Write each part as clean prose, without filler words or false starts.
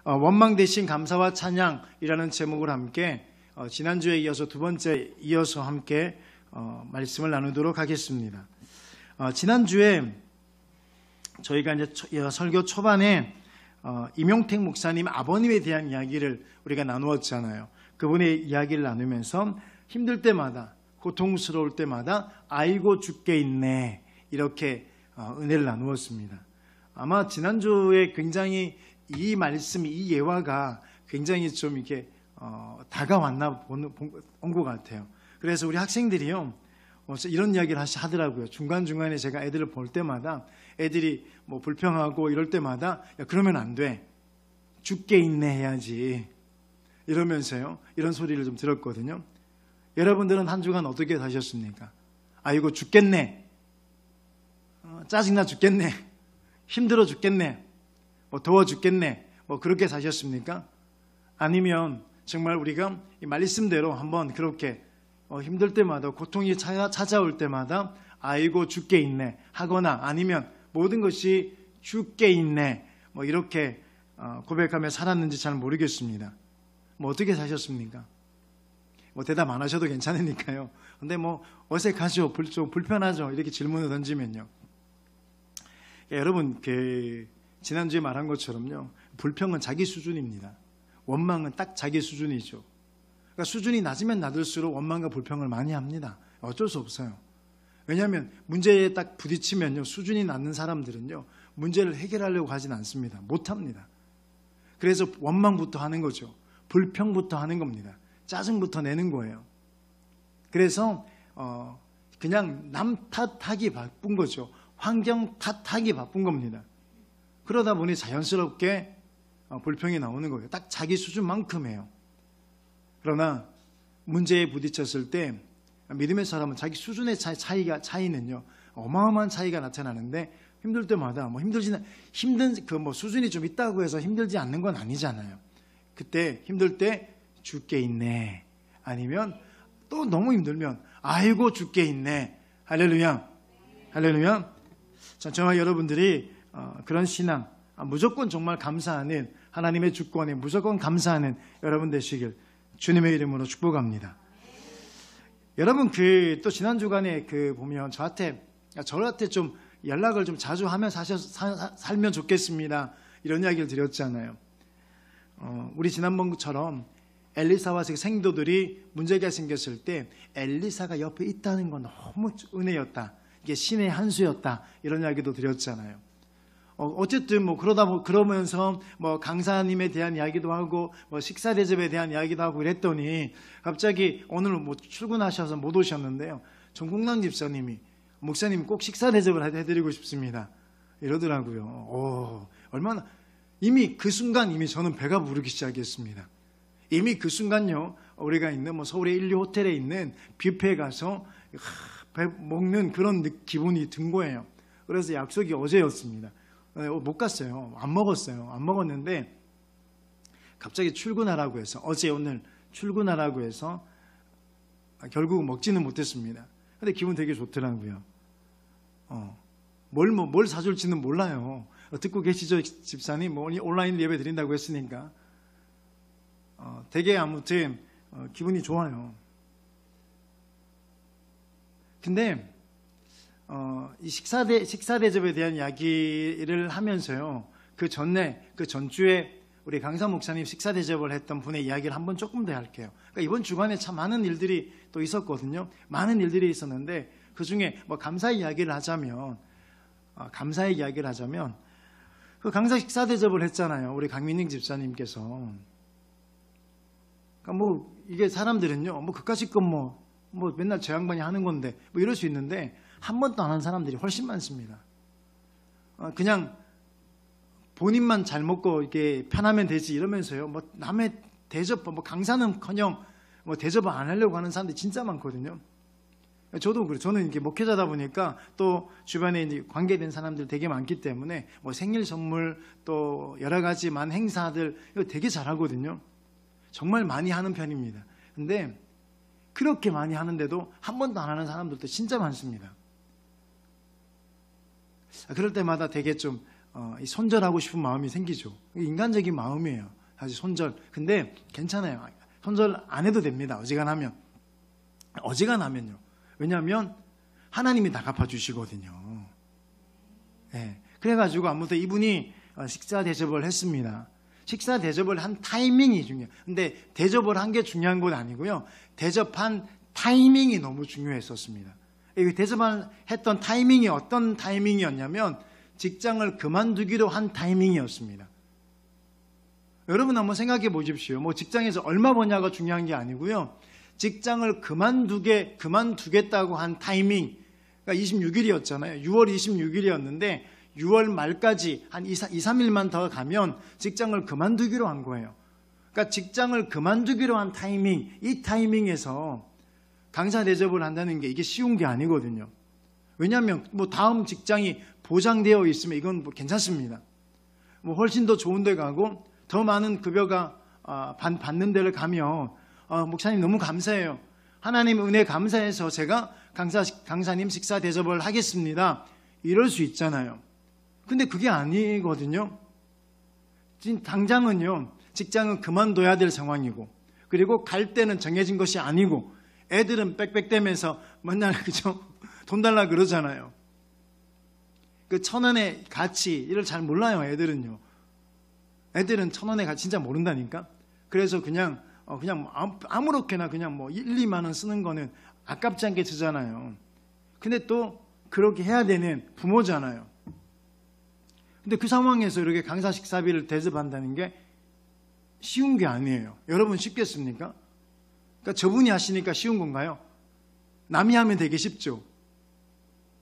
원망 대신 감사와 찬양이라는 제목으로 함께 지난주에 이어서 두 번째 이어서 함께 말씀을 나누도록 하겠습니다. 지난주에 저희가 이제 설교 초반에 임용택 목사님 아버님에 대한 이야기를 우리가 나누었잖아요. 그분의 이야기를 나누면서 힘들 때마다, 고통스러울 때마다 아이고 죽게 있네, 이렇게 은혜를 나누었습니다. 아마 지난주에 굉장히 이 말씀, 이 예화가 굉장히 좀 이렇게 다가왔나 본 것 같아요. 그래서 우리 학생들이요, 이런 이야기를 하더라고요. 중간중간에 제가 애들을 볼 때마다 애들이 뭐 불평하고 이럴 때마다, 야, 그러면 안 돼, 죽게 있네 해야지, 이러면서요, 이런 소리를 좀 들었거든요. 여러분들은 한 주간 어떻게 사셨습니까? 아이고 죽겠네, 짜증나 죽겠네, 힘들어 죽겠네, 더워 죽겠네, 그렇게 사셨습니까? 아니면 정말 우리가 이 말씀대로 한번 그렇게 힘들 때마다, 고통이 찾아올 때마다 아이고 죽게 있네 하거나, 아니면 모든 것이 죽게 있네, 이렇게 고백하며 살았는지 잘 모르겠습니다. 어떻게 사셨습니까? 대답 안 하셔도 괜찮으니까요. 근데 어색하죠, 좀 불편하죠, 이렇게 질문을 던지면요. 여러분, 지난주에 말한 것처럼요, 불평은 자기 수준입니다. 원망은 딱 자기 수준이죠. 그러니까 수준이 낮으면 낮을수록 원망과 불평을 많이 합니다. 어쩔 수 없어요. 왜냐하면 문제에 딱 부딪히면요, 수준이 낮은 사람들은요, 문제를 해결하려고 하진 않습니다. 못합니다. 그래서 원망부터 하는 거죠. 불평부터 하는 겁니다. 짜증부터 내는 거예요. 그래서 그냥 남 탓하기 바쁜 거죠. 환경 탓하기 바쁜 겁니다. 그러다 보니 자연스럽게 불평이 나오는 거예요. 딱 자기 수준만큼 해요. 그러나 문제에 부딪혔을 때 믿음의 사람은 자기 수준의 차이는요, 어마어마한 차이가 나타나는데, 힘들 때마다 힘든 수준이 좀 있다고 해서 힘들지 않는 건 아니잖아요. 그때 힘들 때 죽게 있네, 아니면 또 너무 힘들면 아이고 죽게 있네. 할렐루야, 할렐루야. 저와 여러분들이 그런 신앙, 무조건 정말 감사하는, 하나님의 주권에 무조건 감사하는 여러분 되시길 주님의 이름으로 축복합니다. 여러분, 또 지난 주간에 보면 저한테 좀 연락을 좀 자주 하며 살면 좋겠습니다, 이런 이야기를 드렸잖아요. 우리 지난번처럼 엘리사와 생도들이 문제가 생겼을 때 엘리사가 옆에 있다는 건 너무 은혜였다, 이게 신의 한 수였다, 이런 이야기도 드렸잖아요. 어쨌든 그러면서 강사님에 대한 이야기도 하고 식사 대접에 대한 이야기도 하고 그랬더니, 갑자기 오늘 출근하셔서 못 오셨는데요, 정국남 집사님이 목사님 꼭 식사 대접을 해드리고 싶습니다, 이러더라고요. 얼마나 이미 그 순간 저는 배가 부르기 시작했습니다. 이미 그 순간요, 우리가 있는 서울의 1, 2 호텔에 있는 뷔페에 가서 배 먹는 그런 기분이 든 거예요. 그래서 약속이 어제였습니다. 못 갔어요. 안 먹었는데 갑자기 출근하라고 해서, 어제 오늘 출근하라고 해서 결국 먹지는 못했습니다. 근데 기분 되게 좋더라고요. 뭘 사줄지는 몰라요. 듣고 계시죠, 집사님? 온라인 예배 드린다고 했으니까 되게 아무튼 기분이 좋아요. 근데 이 식사 대접에 대한 이야기를 하면서요, 그 전주에 우리 강사 목사님 식사 대접을 했던 분의 이야기를 한번 조금 더 할게요. 그러니까 이번 주간에 참 많은 일들이 또 있었거든요. 많은 일들이 있었는데, 그 중에 감사의 이야기를 하자면, 그 강사 식사 대접을 했잖아요, 우리 강민ning 집사님께서. 그러니까 이게 사람들은요, 그까짓 건 맨날 저 양반이 하는 건데 이럴 수 있는데, 한 번도 안 한 사람들이 훨씬 많습니다. 그냥 본인만 잘 먹고 이렇게 편하면 되지 이러면서요, 남의 대접, 강사는커녕 대접을 안 하려고 하는 사람들이 진짜 많거든요. 저도 그래요. 저는 이렇게 목회자다 보니까 또 주변에 이제 관계된 사람들 되게 많기 때문에 생일 선물, 또 여러 가지 많은 행사들 이거 되게 잘하거든요. 정말 많이 하는 편입니다. 근데 그렇게 많이 하는데도 한 번도 안 하는 사람들도 진짜 많습니다. 그럴 때마다 되게 좀 이 손절하고 싶은 마음이 생기죠. 인간적인 마음이에요. 사실 손절. 근데 괜찮아요. 손절 안 해도 됩니다. 어지간하면요. 왜냐하면 하나님이 다 갚아주시거든요. 네. 그래가지고 아무튼 이분이 식사 대접을 했습니다. 식사 대접을 한 타이밍이 중요해요. 근데 대접을 한 게 중요한 건 아니고요. 대접한 타이밍이 너무 중요했었습니다. 대접했던 타이밍이 어떤 타이밍이었냐면 직장을 그만두기로 한 타이밍이었습니다. 여러분 한번 생각해 보십시오. 뭐 직장에서 얼마 버냐가 중요한 게 아니고요. 직장을 그만두겠다고 한 타이밍, 그러니까 26일이었잖아요. 6월 26일이었는데 6월 말까지 한 2, 3일만 더 가면 직장을 그만두기로 한 거예요. 그러니까 직장을 그만두기로 한 타이밍, 이 타이밍에서 강사 대접을 한다는 게 이게 쉬운 게 아니거든요. 왜냐하면 뭐 다음 직장이 보장되어 있으면 이건 뭐 괜찮습니다. 뭐 훨씬 더 좋은 데 가고 더 많은 급여가 받는 데를 가면 목사님 너무 감사해요. 하나님 은혜 감사해서 제가 강사님 식사 대접을 하겠습니다. 이럴 수 있잖아요. 근데 그게 아니거든요. 지금 당장은요. 직장은 그만둬야 될 상황이고 그리고 갈 때는 정해진 것이 아니고 애들은 빽빽대면서 맨날 그죠? 돈 달라 그러잖아요. 그 1,000원의 가치를 잘 몰라요. 애들은 1,000원의 가치 진짜 모른다니까. 그래서 그냥 아무렇게나 그냥 뭐 1, 2만 원 쓰는 거는 아깝지 않게 쓰잖아요. 근데 또 그렇게 해야 되는 부모잖아요. 근데 그 상황에서 이렇게 강사 식사비를 대접한다는 게 쉬운 게 아니에요. 여러분 쉽겠습니까? 그러니까 저분이 하시니까 쉬운 건가요? 남이 하면 되게 쉽죠.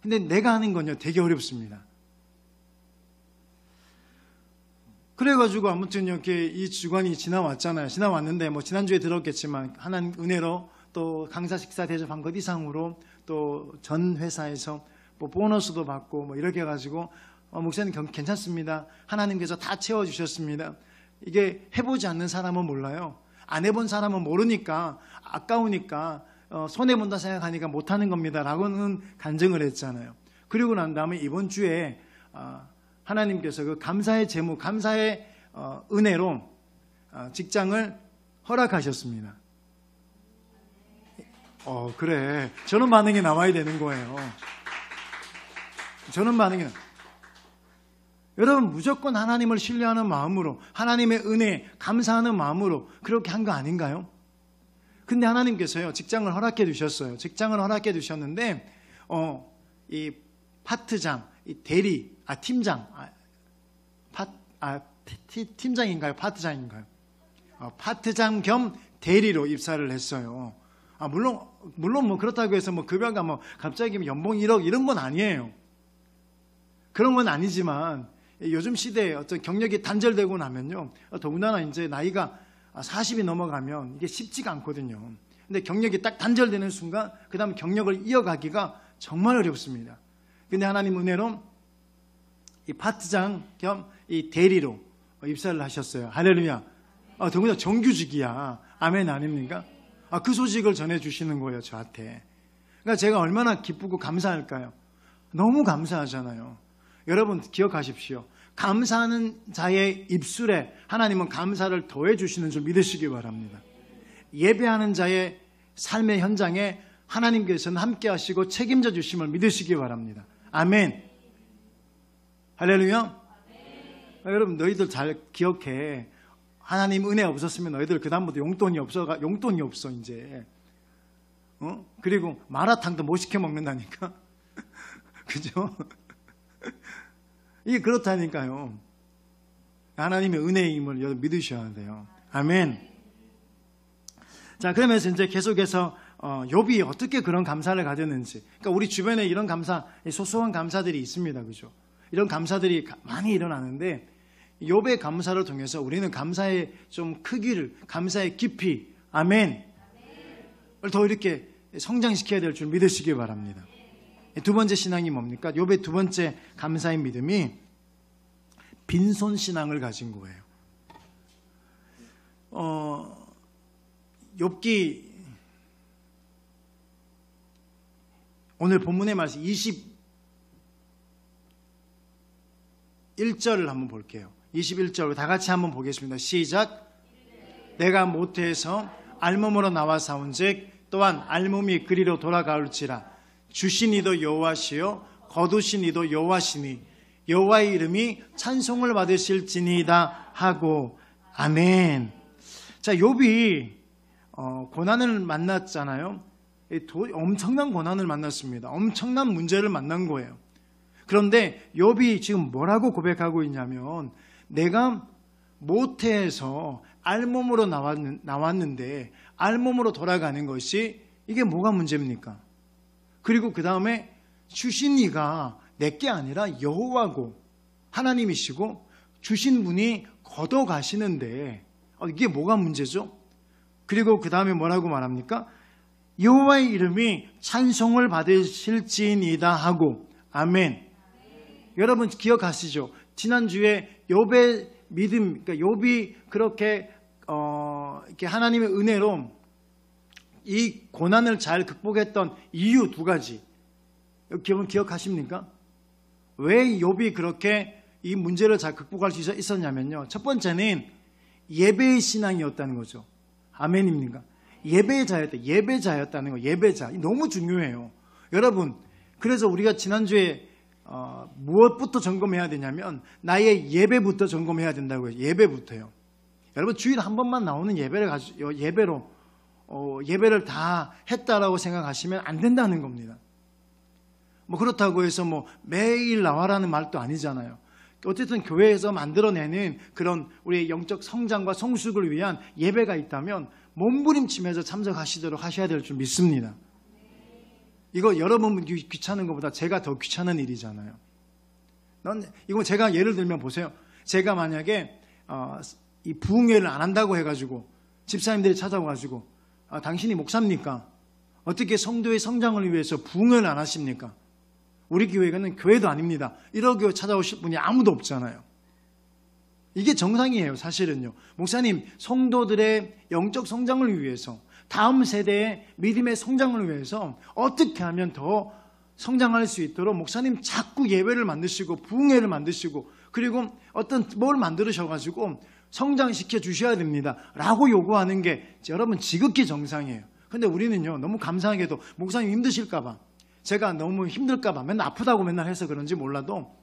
근데 내가 하는 건요 되게 어렵습니다. 그래가지고 아무튼 이렇게 이 주간이 지나왔잖아요. 지나왔는데 뭐 지난주에 들었겠지만 하나님 은혜로 또 강사 식사 대접한 것 이상으로 또 전 회사에서 뭐 보너스도 받고 뭐 이렇게 해가지고 목사님 괜찮습니다. 하나님께서 다 채워주셨습니다. 이게 해보지 않는 사람은 몰라요. 안 해본 사람은 모르니까 아까우니까 손해본다 생각하니까 못하는 겁니다 라고는 간증을 했잖아요. 그리고 난 다음에 이번 주에 하나님께서 그 감사의 제목, 감사의 은혜로 직장을 허락하셨습니다. 그래. 저런 반응이 나와야 되는 거예요. 저런 반응이 여러분 무조건 하나님을 신뢰하는 마음으로 하나님의 은혜 감사하는 마음으로 그렇게 한 거 아닌가요? 근데 하나님께서요 직장을 허락해 주셨어요. 직장을 허락해 주셨는데 이 파트장, 이 대리, 팀장, 팀장인가요? 파트장인가요? 파트장 겸 대리로 입사를 했어요. 물론 뭐 그렇다고 해서 뭐 급여가 뭐 갑자기 연봉 1억 이런 건 아니에요. 그런 건 아니지만 요즘 시대에 어떤 경력이 단절되고 나면요. 더군다나 이제 나이가 40이 넘어가면 이게 쉽지가 않거든요. 근데 경력이 딱 단절되는 순간 그 다음 경력을 이어가기가 정말 어렵습니다. 근데 하나님 은혜로 이 파트장 겸 이 대리로 입사를 하셨어요. 할렐루야. 더군다나 정규직이야. 아멘 아닙니까? 그 소식을 전해주시는 거예요. 저한테. 그러니까 제가 얼마나 기쁘고 감사할까요? 너무 감사하잖아요. 여러분 기억하십시오. 감사하는 자의 입술에 하나님은 감사를 더해 주시는 줄 믿으시기 바랍니다. 예배하는 자의 삶의 현장에 하나님께서는 함께 하시고 책임져 주심을 믿으시기 바랍니다. 아멘. 할렐루야. 여러분 너희들 잘 기억해. 하나님 은혜 없었으면 너희들 그 다음부터 용돈이 없어 이제. 그리고 마라탕도 못 시켜 먹는다니까. 그죠? 이게 그렇다니까요. 하나님의 은혜의 힘을 믿으셔야 돼요. 아멘. 자, 그러면서 이제 계속해서 욥이 어떻게 그런 감사를 가졌는지. 그러니까 우리 주변에 이런 감사, 소소한 감사들이 있습니다. 그죠? 이런 감사들이 많이 일어나는데 욥의 감사를 통해서 우리는 감사의 좀 크기를, 감사의 깊이, 아멘. 더 이렇게 성장시켜야 될 줄 믿으시기 바랍니다. 두 번째 신앙이 뭡니까? 욥의 두 번째 감사의 믿음이 빈손 신앙을 가진 거예요. 욥기 오늘 본문의 말씀 21장 21절을 한번 볼게요. 21절 다 같이 한번 보겠습니다. 시작. 내가 모태에서 알몸으로 나와 사온즉 또한 알몸이 그리로 돌아가올지라. 주신 이도 여호와시요 거두신 이도 여호와시니 여호와의 이름이 찬송을 받으실지니이다 하고 아멘. 자, 욥이 고난을 만났잖아요. 엄청난 고난을 만났습니다. 엄청난 문제를 만난 거예요. 그런데 욥이 지금 뭐라고 고백하고 있냐면 내가 모태에서 알몸으로 나왔는데 알몸으로 돌아가는 것이 이게 뭐가 문제입니까? 그리고 그 다음에 주신 이가 내게 아니라 여호와고 하나님이시고 주신 분이 걷어가시는데 이게 뭐가 문제죠? 그리고 그 다음에 뭐라고 말합니까? 여호와의 이름이 찬송을 받으실지니이다 하고 아멘. 여러분 기억하시죠? 지난주에 욥의 믿음, 그러니까 욥이 그렇게 이렇게 하나님의 은혜로 이 고난을 잘 극복했던 이유 두 가지. 여러분 기억하십니까? 왜 욥이 그렇게 이 문제를 잘 극복할 수 있었냐면요. 첫 번째는 예배의 신앙이었다는 거죠. 아멘입니까? 예배자였다는 거. 예배자. 너무 중요해요. 여러분, 그래서 우리가 지난주에 무엇부터 점검해야 되냐면 나의 예배부터 점검해야 된다고 해요. 예배부터요. 여러분 주일에 한 번만 나오는 예배를 다 했다라고 생각하시면 안 된다는 겁니다. 뭐 그렇다고 해서 뭐 매일 나와라는 말도 아니잖아요. 어쨌든 교회에서 만들어내는 그런 우리의 영적 성장과 성숙을 위한 예배가 있다면 몸부림치면서 참석하시도록 하셔야 될 줄 믿습니다. 이거 여러분 귀찮은 것보다 제가 더 귀찮은 일이잖아요. 이거 제가 예를 들면 보세요. 제가 만약에 이 부흥회를 안 한다고 해가지고 집사님들이 찾아와가지고 당신이 목사입니까? 어떻게 성도의 성장을 위해서 부흥회를 안 하십니까? 우리 교회는 교회도 아닙니다. 이러고 찾아오실 분이 아무도 없잖아요. 이게 정상이에요. 사실은요. 목사님, 성도들의 영적 성장을 위해서 다음 세대의 믿음의 성장을 위해서 어떻게 하면 더 성장할 수 있도록 목사님 자꾸 예배를 만드시고 부흥회를 만드시고 그리고 어떤 뭘 만들으셔가지고 성장시켜 주셔야 됩니다 라고 요구하는 게 여러분 지극히 정상이에요. 근데 우리는요 너무 감사하게도 목사님 힘드실까봐 제가 너무 힘들까봐 맨날 아프다고 맨날 해서 그런지 몰라도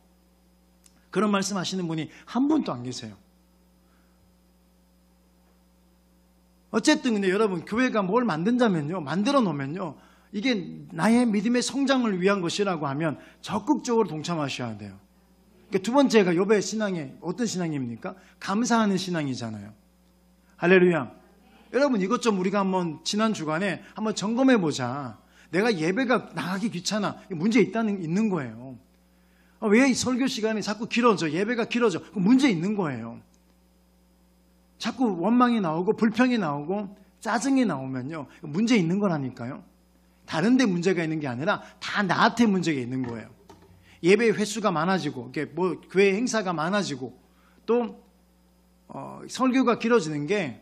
그런 말씀하시는 분이 한 분도 안 계세요. 어쨌든 근데 여러분 교회가 뭘 만든다면요 만들어 놓으면요 이게 나의 믿음의 성장을 위한 것이라고 하면 적극적으로 동참하셔야 돼요. 그러니까 두 번째가 욥의 신앙이 어떤 신앙입니까? 감사하는 신앙이잖아요. 할렐루야. 여러분 이것 좀 우리가 한번 지난 주간에 한번 점검해 보자. 내가 예배가 나가기 귀찮아. 문제 있는 거예요. 왜 설교 시간이 자꾸 길어져? 예배가 길어져. 문제 있는 거예요. 자꾸 원망이 나오고 불평이 나오고 짜증이 나오면요 문제 있는 거라니까요. 다른 데 문제가 있는 게 아니라 다 나한테 문제가 있는 거예요. 예배 횟수가 많아지고 뭐 교회 행사가 많아지고 또 설교가 길어지는 게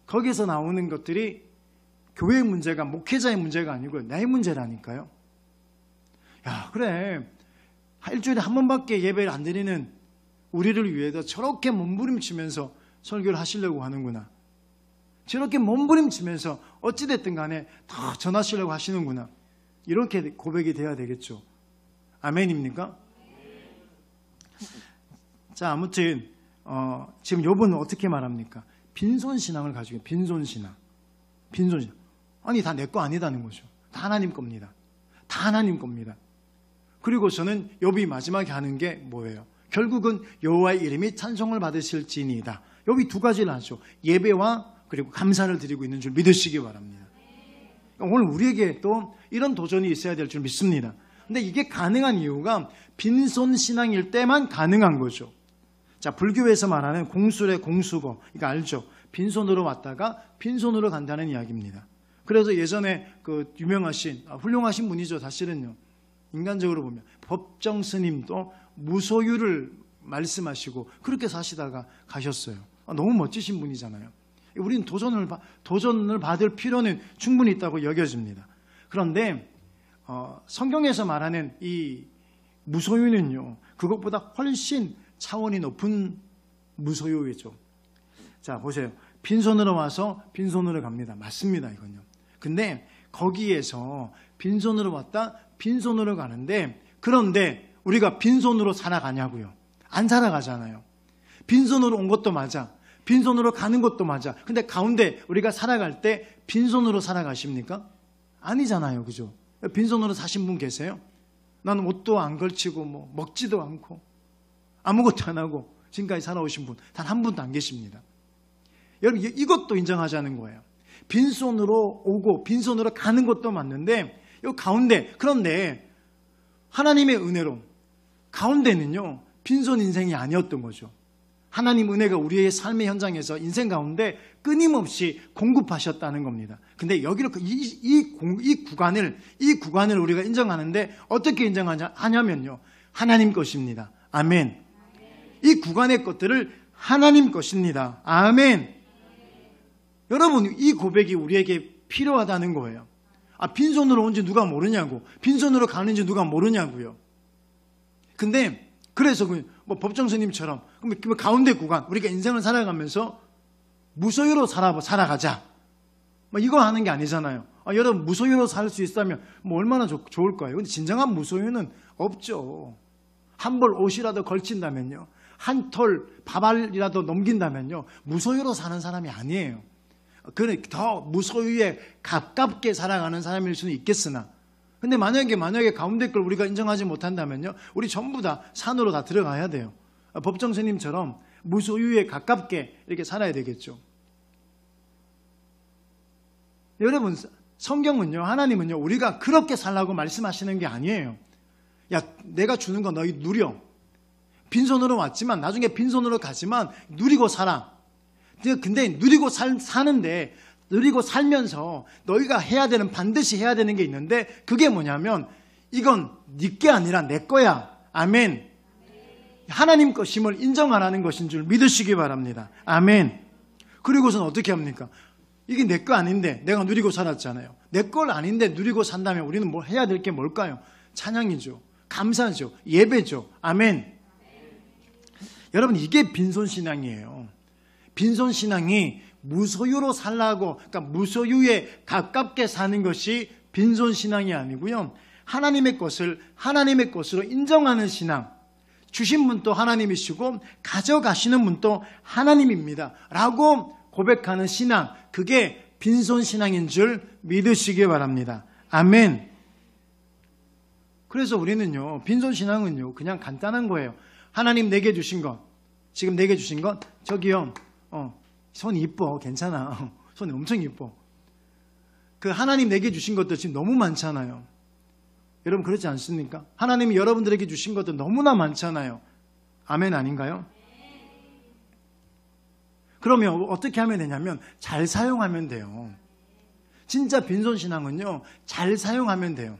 거기서 나오는 것들이 교회의 문제가 목회자의 문제가 아니고 나의 문제라니까요. 야 그래 일주일에 한 번밖에 예배를 안 드리는 우리를 위해서 저렇게 몸부림치면서 설교를 하시려고 하는구나. 저렇게 몸부림치면서 어찌됐든 간에 더 전하시려고 하시는구나. 이렇게 고백이 돼야 되겠죠. 아멘입니까? 자 아무튼 지금 욥은 어떻게 말합니까? 빈손신앙을 가지고 빈손신앙. 아니 다 내 거 아니다는 거죠. 다 하나님 겁니다. 다 하나님 겁니다. 그리고 저는 욥이 마지막에 하는 게 뭐예요? 결국은 여호와의 이름이 찬송을 받으실지니이다. 욥이 두 가지를 하죠. 예배와 그리고 감사를 드리고 있는 줄 믿으시기 바랍니다. 오늘 우리에게 또 이런 도전이 있어야 될 줄 믿습니다. 근데 이게 가능한 이유가 빈손 신앙일 때만 가능한 거죠. 자, 불교에서 말하는 공술의 공수거, 이거 알죠? 빈손으로 왔다가 빈손으로 간다는 이야기입니다. 그래서 예전에 그 유명하신, 훌륭하신 분이죠, 사실은요. 인간적으로 보면 법정 스님도 무소유를 말씀하시고 그렇게 사시다가 가셨어요. 너무 멋지신 분이잖아요. 우리는 도전을 받을 필요는 충분히 있다고 여겨집니다. 그런데 성경에서 말하는 이 무소유는요, 그것보다 훨씬 차원이 높은 무소유이죠. 자, 보세요. 빈손으로 와서 빈손으로 갑니다. 맞습니다, 이건요. 근데 거기에서 빈손으로 왔다 빈손으로 가는데, 그런데 우리가 빈손으로 살아가냐고요? 안 살아가잖아요. 빈손으로 온 것도 맞아. 빈손으로 가는 것도 맞아. 근데 가운데 우리가 살아갈 때 빈손으로 살아가십니까? 아니잖아요. 그죠? 빈손으로 사신 분 계세요? 나는 옷도 안 걸치고 뭐 먹지도 않고 아무것도 안 하고 지금까지 살아오신 분 단 한 분도 안 계십니다. 여러분, 이것도 인정하자는 거예요. 빈손으로 오고 빈손으로 가는 것도 맞는데, 이 가운데, 그런데 하나님의 은혜로 가운데는요, 빈손 인생이 아니었던 거죠. 하나님 은혜가 우리의 삶의 현장에서 인생 가운데 끊임없이 공급하셨다는 겁니다. 근데 여기를 이 구간을 우리가 인정하는데 어떻게 인정하냐면요, 하나님 것입니다. 아멘. 이 구간의 것들을 하나님 것입니다. 아멘. 여러분, 이 고백이 우리에게 필요하다는 거예요. 빈손으로 온지 누가 모르냐고, 빈손으로 가는지 누가 모르냐고요. 근데 그래서 법정 스님처럼 그 가운데 구간, 우리가 인생을 살아가면서 무소유로 살아가자, 이거 하는 게 아니잖아요. 여러분, 무소유로 살 수 있다면 얼마나 좋을까요? 근데 진정한 무소유는 없죠. 한 벌 옷이라도 걸친다면요, 한 톨 밥알이라도 넘긴다면요, 무소유로 사는 사람이 아니에요. 그래, 더 무소유에 가깝게 살아가는 사람일 수는 있겠으나, 근데 만약에 가운데 걸 우리가 인정하지 못한다면요, 우리 전부 다 산으로 다 들어가야 돼요. 법정 스님처럼 무소유에 가깝게 이렇게 살아야 되겠죠. 여러분, 성경은요, 하나님은요, 우리가 그렇게 살라고 말씀하시는 게 아니에요. 야, 내가 주는 거 너희 누려. 빈손으로 왔지만, 나중에 빈손으로 가지만 누리고 살아. 근데 누리고 사는데, 누리고 살면서 너희가 반드시 해야 되는 게 있는데, 그게 뭐냐면 이건 네 게 아니라 내 거야. 아멘. 하나님 것임을 인정하라는 것인 줄 믿으시기 바랍니다. 아멘. 그리고서는 어떻게 합니까? 이게 내 거 아닌데 내가 누리고 살았잖아요. 내 걸 아닌데 누리고 산다면 우리는 뭘 해야 될 게 뭘까요? 찬양이죠. 감사죠. 예배죠. 아멘. 여러분, 이게 빈손신앙이에요. 빈손신앙이 무소유로 살라고, 그러니까 무소유에 가깝게 사는 것이 빈손신앙이 아니고요, 하나님의 것을 하나님의 것으로 인정하는 신앙, 주신 분도 하나님이시고 가져가시는 분도 하나님입니다 라고 고백하는 신앙, 그게 빈손신앙인 줄 믿으시기 바랍니다. 아멘. 그래서 우리는요, 빈손신앙은요, 그냥 간단한 거예요. 하나님 내게 주신 것, 지금 내게 주신 것, 저기요, 손이 이뻐, 괜찮아. 손이 엄청 이뻐. 그 하나님 내게 주신 것도 지금 너무 많잖아요. 여러분, 그렇지 않습니까? 하나님이 여러분들에게 주신 것도 너무나 많잖아요. 아멘 아닌가요? 그러면 어떻게 하면 되냐면 잘 사용하면 돼요. 진짜 빈손신앙은요, 잘 사용하면 돼요.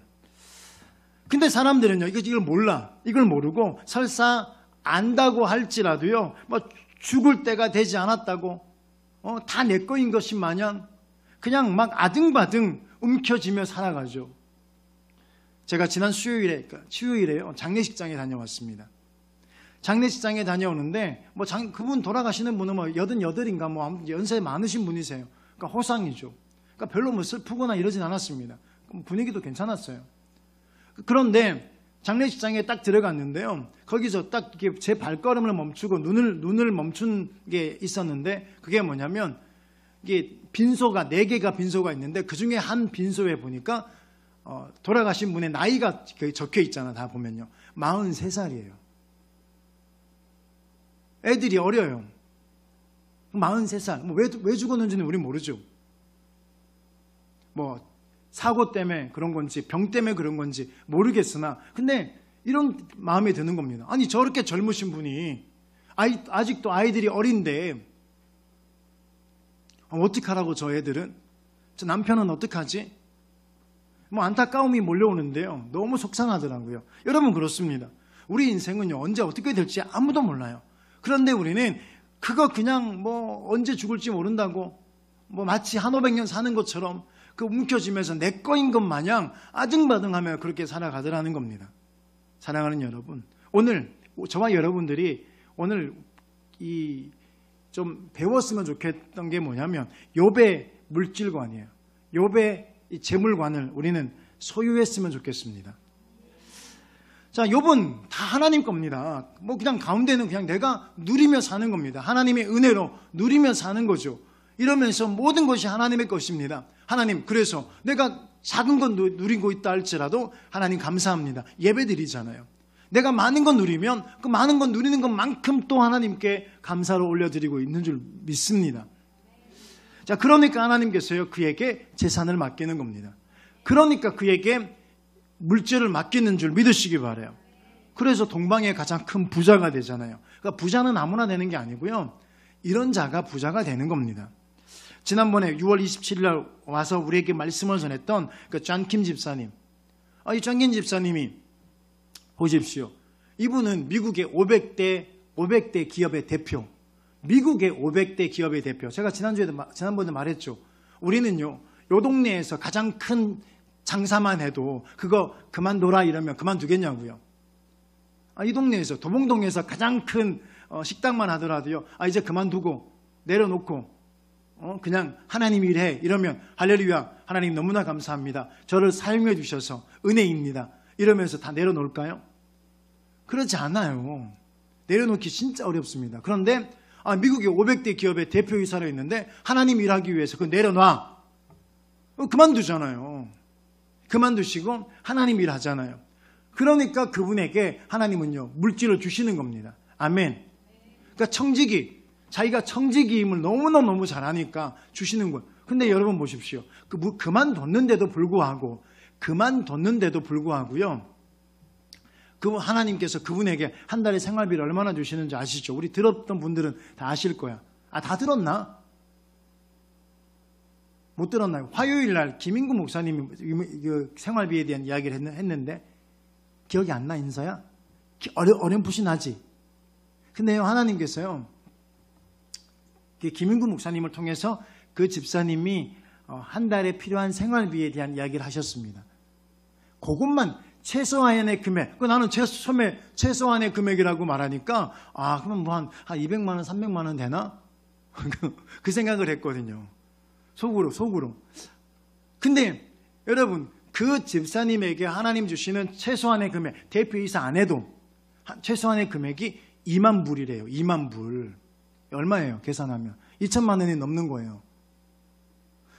근데 사람들은요, 이걸 몰라. 이걸 모르고 설사 안다고 할지라도요, 죽을 때가 되지 않았다고, 다 내 거인 것이 마냥 그냥 막 아등바등 움켜쥐며 살아가죠. 제가 지난 수요일에요, 장례식장에 다녀왔습니다. 장례식장에 다녀오는데, 그분 돌아가시는 분은 88인가, 연세 많으신 분이세요. 그러니까 호상이죠. 그러니까 별로 슬프거나 이러진 않았습니다. 분위기도 괜찮았어요. 그런데 장례식장에 딱 들어갔는데요, 거기서 딱 제 발걸음을 멈추고 눈을 멈춘 게 있었는데, 그게 뭐냐면, 이게 빈소가 4개가 빈소가 있는데, 그 중에 한 빈소에 보니까 돌아가신 분의 나이가 적혀 있잖아. 다 보면요, 43살이에요. 애들이 어려요. 43살. 왜 죽었는지는 우린 모르죠. 사고 때문에 그런 건지 병 때문에 그런 건지 모르겠으나, 근데 이런 마음이 드는 겁니다. 아니, 저렇게 젊으신 분이 아직도 아이들이 어린데 어떡하라고, 저 애들은, 저 남편은 어떡하지? 안타까움이 몰려오는데요, 너무 속상하더라고요. 여러분, 그렇습니다. 우리 인생은요, 언제 어떻게 될지 아무도 몰라요. 그런데 우리는 그거 그냥 언제 죽을지 모른다고, 마치 한 500년 사는 것처럼 움켜쥐면서 내 거인 것 마냥 아등바등하며 그렇게 살아가더라는 겁니다. 사랑하는 여러분, 오늘 저와 여러분들이 오늘 좀 배웠으면 좋겠던 게 뭐냐면 욥의 물질관이에요. 욥의 이 재물관을 우리는 소유했으면 좋겠습니다. 자, 욥은 다 하나님 겁니다. 뭐 그냥 가운데는 그냥 내가 누리며 사는 겁니다. 하나님의 은혜로 누리며 사는 거죠. 이러면서 모든 것이 하나님의 것입니다. 하나님, 그래서 내가 작은 건 누리고 있다 할지라도 하나님 감사합니다. 예배 드리잖아요. 내가 많은 건 누리면 그 많은 건 누리는 것만큼 또 하나님께 감사로 올려드리고 있는 줄 믿습니다. 자, 그러니까 하나님께서요, 그에게 재산을 맡기는 겁니다. 그러니까 그에게 물질을 맡기는 줄 믿으시기 바라요. 그래서 동방의 가장 큰 부자가 되잖아요. 그러니까 부자는 아무나 되는 게 아니고요, 이런 자가 부자가 되는 겁니다. 지난번에 6월 27일 날 와서 우리에게 말씀을 전했던 그 존킴 집사님, 이 존킴 집사님이 보십시오. 이분은 미국의 500대 기업의 대표, 미국의 500대 기업의 대표. 제가 지난번에 말했죠. 우리는요, 요 동네에서 가장 큰 장사만 해도 그거 그만둬라 이러면 그만두겠냐고요. 이 동네에서, 도봉동에서 가장 큰 식당만 하더라도요, 이제 그만두고 내려놓고 그냥 하나님 일해 이러면 할렐루야, 하나님 너무나 감사합니다, 저를 사용해 주셔서 은혜입니다 이러면서 다 내려놓을까요? 그렇지 않아요. 내려놓기 진짜 어렵습니다. 그런데 미국의 500대 기업의 대표이사로 있는데 하나님 일하기 위해서 그거 내려놔, 그만두잖아요. 그만두시고 하나님 일하잖아요. 그러니까 그분에게 하나님은요, 물질을 주시는 겁니다. 아멘. 그러니까 청지기, 자기가 청지기임을 너무너무 잘하니까 주시는 거예요. 근데 여러분 보십시오. 그만뒀는데도 불구하고요, 그분 하나님께서 그분에게 한 달에 생활비를 얼마나 주시는지 아시죠? 우리 들었던 분들은 다 아실 거야. 다 들었나? 못 들었나요? 화요일 날 김인구 목사님이 생활비에 대한 이야기를 했는데 기억이 안 나, 인서야? 어렴풋이 나지? 근데요, 하나님께서요, 김인구 목사님을 통해서 그 집사님이 한 달에 필요한 생활비에 대한 이야기를 하셨습니다. 그것만 최소한의 금액, 나는 최소한의 금액이라고 말하니까 그러면 뭐 한 200만 원, 300만 원 되나? 그 생각을 했거든요. 속으로. 근데 여러분, 그 집사님에게 하나님 주시는 최소한의 금액, 대표이사 안 해도 최소한의 금액이 2만 불이래요. 2만 불. 얼마예요? 계산하면 2천만 원이 넘는 거예요.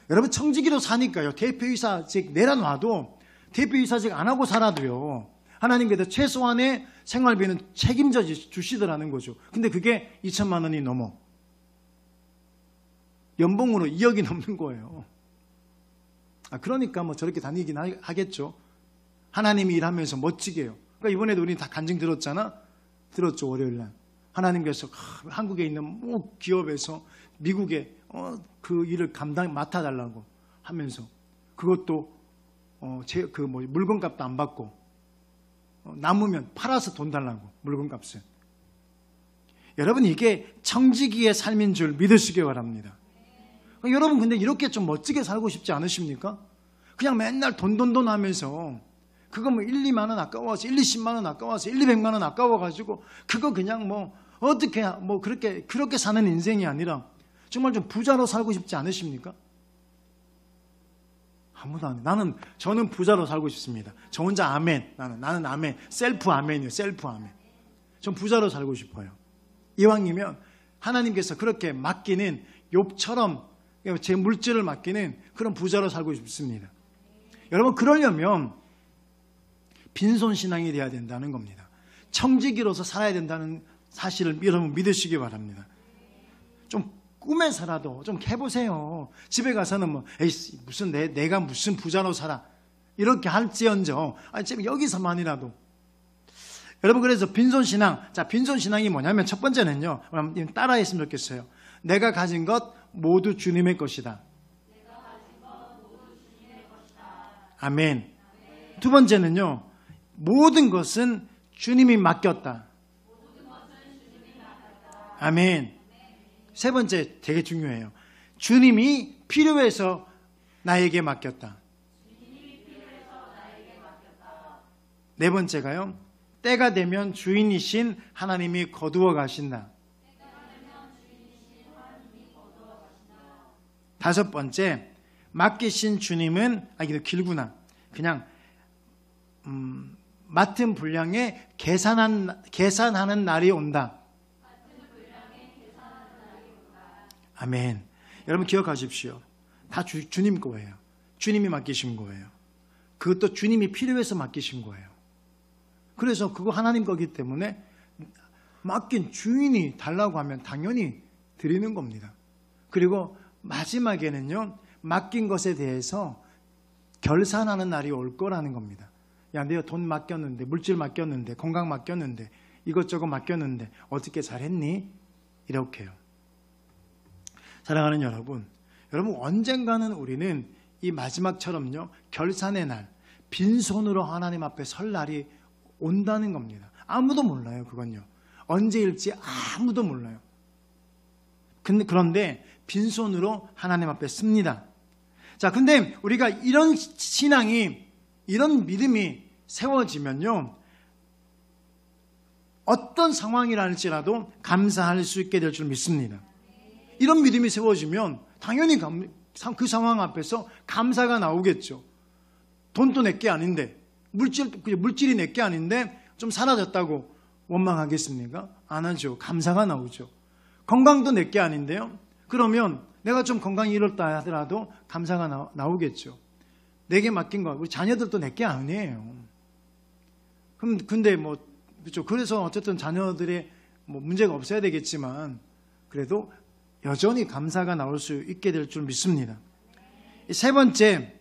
여러분, 청지기로 사니까요, 대표이사직 내려놔도, 대표이사직 안 하고 살아도요, 하나님께서 최소한의 생활비는 책임져 주시더라는 거죠. 근데 그게 2천만 원이 넘어. 연봉으로 2억이 넘는 거예요. 그러니까 뭐 저렇게 다니긴 하겠죠. 하나님이 일하면서 멋지게요. 그러니까 이번에도 우리 다 간증 들었잖아. 들었죠, 월요일 날. 하나님께서 한국에 있는 뭐 기업에서 미국에 그 일을 맡아달라고 하면서, 그것도 물건값도 안 받고, 남으면 팔아서 돈 달라고, 물건값을. 여러분, 이게 청지기의 삶인 줄 믿으시기 바랍니다. 여러분, 근데 이렇게 좀 멋지게 살고 싶지 않으십니까? 그냥 맨날 돈 하면서, 그거 뭐 1, 2만 원 아까워서, 1, 20만 원 아까워서, 1, 200만 원 아까워가지고, 그거 그냥 그렇게 사는 인생이 아니라, 정말 좀 부자로 살고 싶지 않으십니까? 아무도 안 해. 저는 부자로 살고 싶습니다. 저 혼자 아멘. 나는 아멘. 셀프 아멘이에요. 셀프 아멘. 전 부자로 살고 싶어요. 이왕이면 하나님께서 그렇게 맡기는 욥처럼 제 물질을 맡기는 그런 부자로 살고 싶습니다. 여러분, 그러려면 빈손신앙이 돼야 된다는 겁니다. 청지기로서 살아야 된다는 사실을 여러분 믿으시기 바랍니다. 좀 꿈에 살아도 좀 해보세요. 집에 가서는 내가 무슨 부자로 살아 이렇게 할지언정, 여기서만이라도. 여러분, 그래서 빈손신앙. 자, 빈손신앙이 뭐냐면 첫 번째는요, 따라했으면 좋겠어요. 내가 가진 것 모두 주님의 것이다. 아멘. 두 번째는요, 모든 것은 주님이 맡겼다. 아멘. 세 번째 되게 중요해요. 주님이 필요해서 나에게 맡겼다. 네 번째가요, 때가 되면 주인이신 하나님이 거두어 가신다. 다섯 번째, 맡기신 주님은, 이거 길구나. 그냥 맡은 분량에 계산하는 날이 온다. 아멘. 여러분 기억하십시오. 다 주님 거예요. 주님이 맡기신 거예요. 그것도 주님이 필요해서 맡기신 거예요. 그래서 그거 하나님 거기 때문에 맡긴 주인이 달라고 하면 당연히 드리는 겁니다. 그리고 마지막에는요, 맡긴 것에 대해서 결산하는 날이 올 거라는 겁니다. 야, 내가 돈 맡겼는데, 물질 맡겼는데, 건강 맡겼는데, 이것저것 맡겼는데 어떻게 잘했니? 이렇게요. 사랑하는 여러분, 언젠가는 우리는 이 마지막처럼요, 결산의 날, 빈손으로 하나님 앞에 설 날이 온다는 겁니다. 아무도 몰라요, 그건요. 언제일지 아무도 몰라요. 그런데 빈손으로 하나님 앞에 씁니다. 자, 근데 우리가 이런 신앙이, 이런 믿음이 세워지면요, 어떤 상황이랄지라도 감사할 수 있게 될 줄 믿습니다. 이런 믿음이 세워지면 당연히 그 상황 앞에서 감사가 나오겠죠. 돈도 내게 아닌데, 물질이 내게 아닌데 좀 사라졌다고 원망하겠습니까? 안 하죠. 감사가 나오죠. 건강도 내게 아닌데요. 그러면 내가 좀 건강이 이렇다 하더라도 감사가 나오겠죠. 내게 맡긴 거, 우리 자녀들도 내게 아니에요. 근데 그렇죠. 그래서 어쨌든 자녀들의 문제가 없어야 되겠지만, 그래도 여전히 감사가 나올 수 있게 될 줄 믿습니다. 세 번째,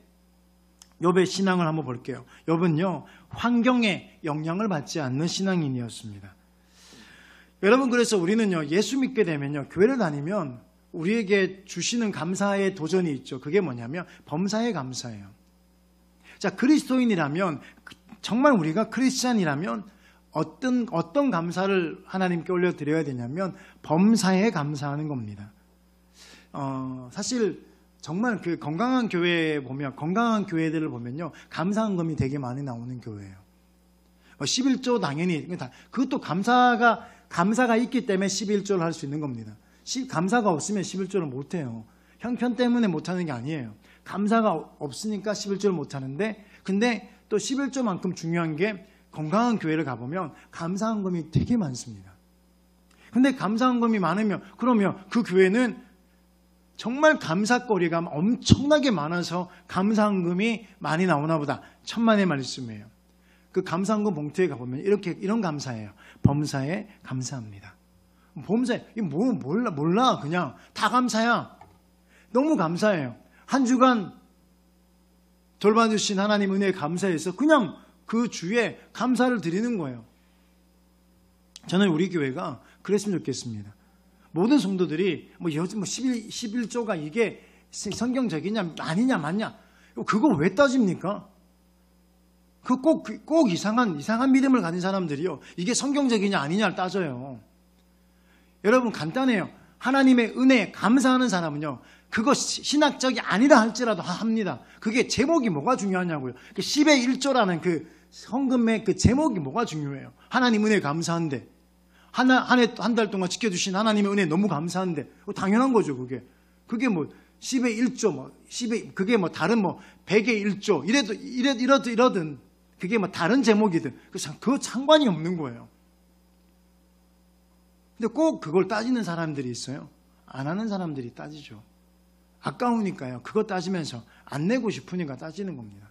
욥의 신앙을 한번 볼게요. 욥은요, 환경에 영향을 받지 않는 신앙인이었습니다. 여러분, 그래서 우리는요, 예수 믿게 되면요, 교회를 다니면 우리에게 주시는 감사의 도전이 있죠. 그게 뭐냐면 범사에 감사예요. 자, 그리스도인이라면, 정말 우리가 크리스찬이라면 어떤 감사를 하나님께 올려드려야 되냐면 범사에 감사하는 겁니다. 사실 정말 그 건강한 교회에 보면, 건강한 교회들을 보면요, 감사헌금이 되게 많이 나오는 교회예요. 11조 당연히, 그것도 감사가 있기 때문에 11조를 할 수 있는 겁니다. 감사가 없으면 11조를 못해요. 형편 때문에 못하는 게 아니에요. 감사가 없으니까 11조를 못하는데, 근데 또 11조만큼 중요한 게 건강한 교회를 가보면 감사헌금이 되게 많습니다. 근데 감사헌금이 많으면, 그러면 그 교회는 정말 감사거리가 엄청나게 많아서 감사헌금이 많이 나오나 보다. 천만의 말씀이에요. 그 감사헌금 봉투에 가보면 이런 감사예요. 범사에 감사합니다. 범사에, 몰라. 그냥 다 감사야. 너무 감사해요. 한 주간 돌봐주신 하나님 은혜에 감사해서 그냥 그 주에 감사를 드리는 거예요. 저는 우리 교회가 그랬으면 좋겠습니다. 모든 성도들이 11조가 이게 성경적이냐 아니냐 맞냐, 그거 왜 따집니까? 꼭 이상한 믿음을 가진 사람들이요, 이게 성경적이냐 아니냐를 따져요. 여러분, 간단해요. 하나님의 은혜에 감사하는 사람은요, 그거 신학적이 아니라 할지라도 합니다. 그게 제목이 뭐가 중요하냐고요. 10의 1조라는 그 헌금의 그 제목이 뭐가 중요해요. 하나님 은혜에 감사한데, 한 달 동안 지켜주신 하나님의 은혜에 너무 감사한데, 당연한 거죠. 그게 10의 1조, 그게 다른 100의 1조 이러든 그게 다른 제목이든 그거 상관이 없는 거예요. 근데 꼭 그걸 따지는 사람들이 있어요. 안 하는 사람들이 따지죠. 아까우니까요. 그거 따지면서 안 내고 싶으니까 따지는 겁니다.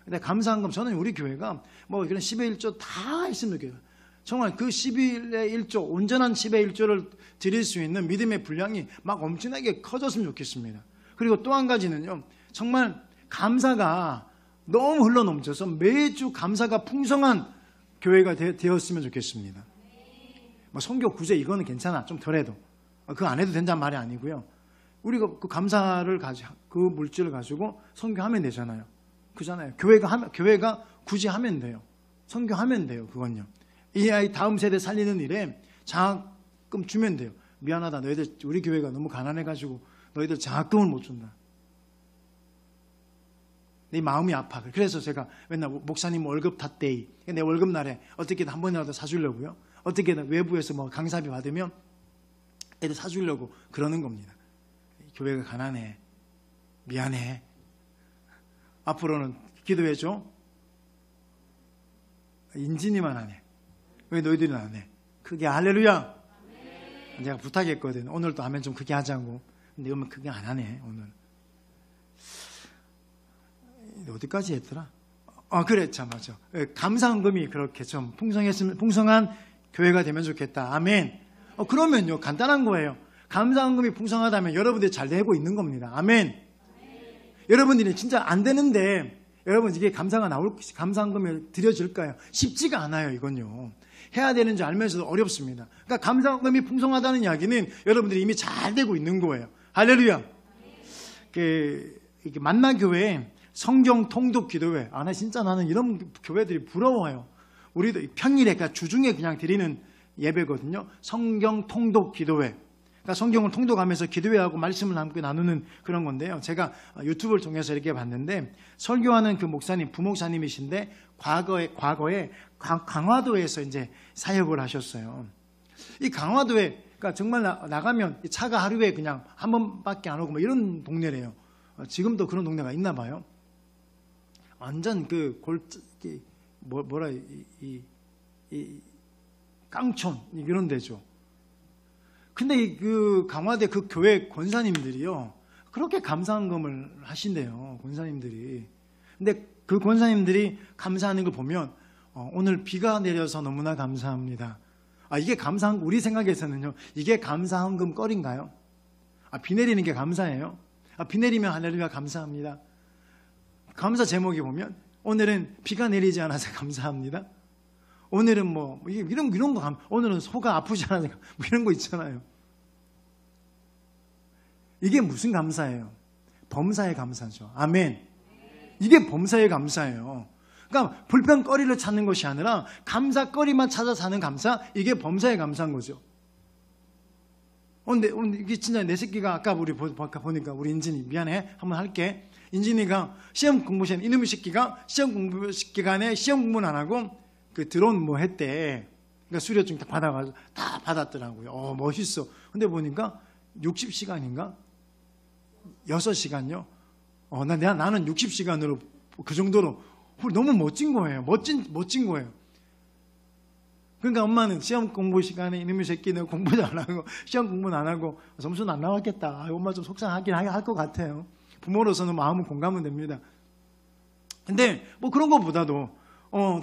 근데 감사한 건, 저는 우리 교회가 그런 10의 1조 다 했으면 좋겠어요. 정말 그 11의 1조, 온전한 10의 1조를 드릴 수 있는 믿음의 분량이 엄청나게 커졌으면 좋겠습니다. 그리고 또 한 가지는요, 정말 감사가 너무 흘러넘쳐서 매주 감사가 풍성한 교회가 되었으면 좋겠습니다. 선교 구제 이거는 괜찮아, 좀 덜해도. 그거 안 해도 된다는 말이 아니고요. 우리가 그 감사를 그 물질을 가지고 선교하면 되잖아요. 그잖아요. 교회가 굳이 하면 돼요. 선교하면 돼요. 그건요. 이 아이 다음 세대 살리는 일에 장학금 주면 돼요. 미안하다, 너희들 우리 교회가 너무 가난해가지고 너희들 장학금을 못 준다. 내 마음이 아파. 그래서 제가 맨날 목사님 월급 탓데이, 내 월급날에 어떻게든 한 번이라도 사주려고요. 어떻게든 외부에서 뭐 강사비 받으면 애들 사주려고 그러는 겁니다. 교회가 가난해. 미안해. 앞으로는 기도해줘. 인진이만 안 해. 왜 너희들은 안 해? 크게 할렐루야. 내가 부탁했거든. 오늘 또 하면 좀 크게 하자고. 근데 엄마 크게 안 하네 오늘. 어디까지 했더라? 그래, 참 맞아. 감사헌금이 그렇게 좀 풍성한 교회가 되면 좋겠다. 아멘. 그러면요, 간단한 거예요. 감사헌금이 풍성하다면 여러분들이 잘 되고 있는 겁니다. 아멘. 여러분들이 진짜 안 되는데 여러분 이게 감사헌금이 드려질까요? 쉽지가 않아요. 이건요. 해야 되는 줄 알면서도 어렵습니다. 그러니까 감사헌금이 풍성하다는 이야기는 여러분들이 이미 잘 되고 있는 거예요. 할렐루야. 이게 만나교회 성경 통독 기도회. 나 진짜 나는 이런 교회들이 부러워요. 우리도 평일에 그러니까 주중에 그냥 드리는 예배거든요. 성경 통독 기도회. 그러니까 성경을 통독하면서 기도회하고 말씀을 함께 나누는 그런 건데요. 제가 유튜브를 통해서 이렇게 봤는데 설교하는 그 목사님, 부목사님이신데 과거에 강화도에서 이제 사역을 하셨어요. 이 강화도에 그러니까 정말 나가면 차가 하루에 그냥 한 번밖에 안 오고 뭐 이런 동네래요. 지금도 그런 동네가 있나 봐요. 완전 깡촌 이런 데죠. 근데 그 강화대 그 교회 권사님들이요 그렇게 감사헌금을 하신대요. 권사님들이. 근데 그 권사님들이 감사하는 걸 보면 오늘 비가 내려서 너무나 감사합니다. 이게 감사한 우리 생각에서는요 이게 감사헌금 거리인가요? 비 내리는 게 감사해요? 비 내리면 할렐루야 감사합니다. 감사 제목에 보면 오늘은 비가 내리지 않아서 감사합니다. 오늘은 뭐 이런 거 오늘은 소가 아프지 않아서 뭐 이런 거 있잖아요. 이게 무슨 감사예요? 범사의 감사죠. 아멘. 이게 범사의 감사예요. 그러니까 불평거리를 찾는 것이 아니라 감사거리만 찾아 사는 감사, 이게 범사의 감사인 거죠. 근데 오늘 이게 진짜 내 새끼가 아까 우리 보니까 우리 인진이 미안해 한번 할게. 인진이가 시험 공부 시간 이놈의 새끼가 시험 공부 기간에 시험 공부는 안 하고 그 드론 뭐 했대. 그러니까 수료증 다 받아가지고 다 받았더라고요. 멋있어. 근데 보니까 60시간인가? 6시간요? 나는 60시간으로 그 정도로 너무 멋진 거예요. 멋진 거예요. 그러니까 엄마는 시험 공부 시간에 이놈의 새끼는 공부도 안 하고 시험 공부는 안 하고 점수는 안 나왔겠다. 엄마 좀 속상하긴 할 것 같아요. 부모로서는 마음은 공감은 됩니다. 근데 뭐 그런 것보다도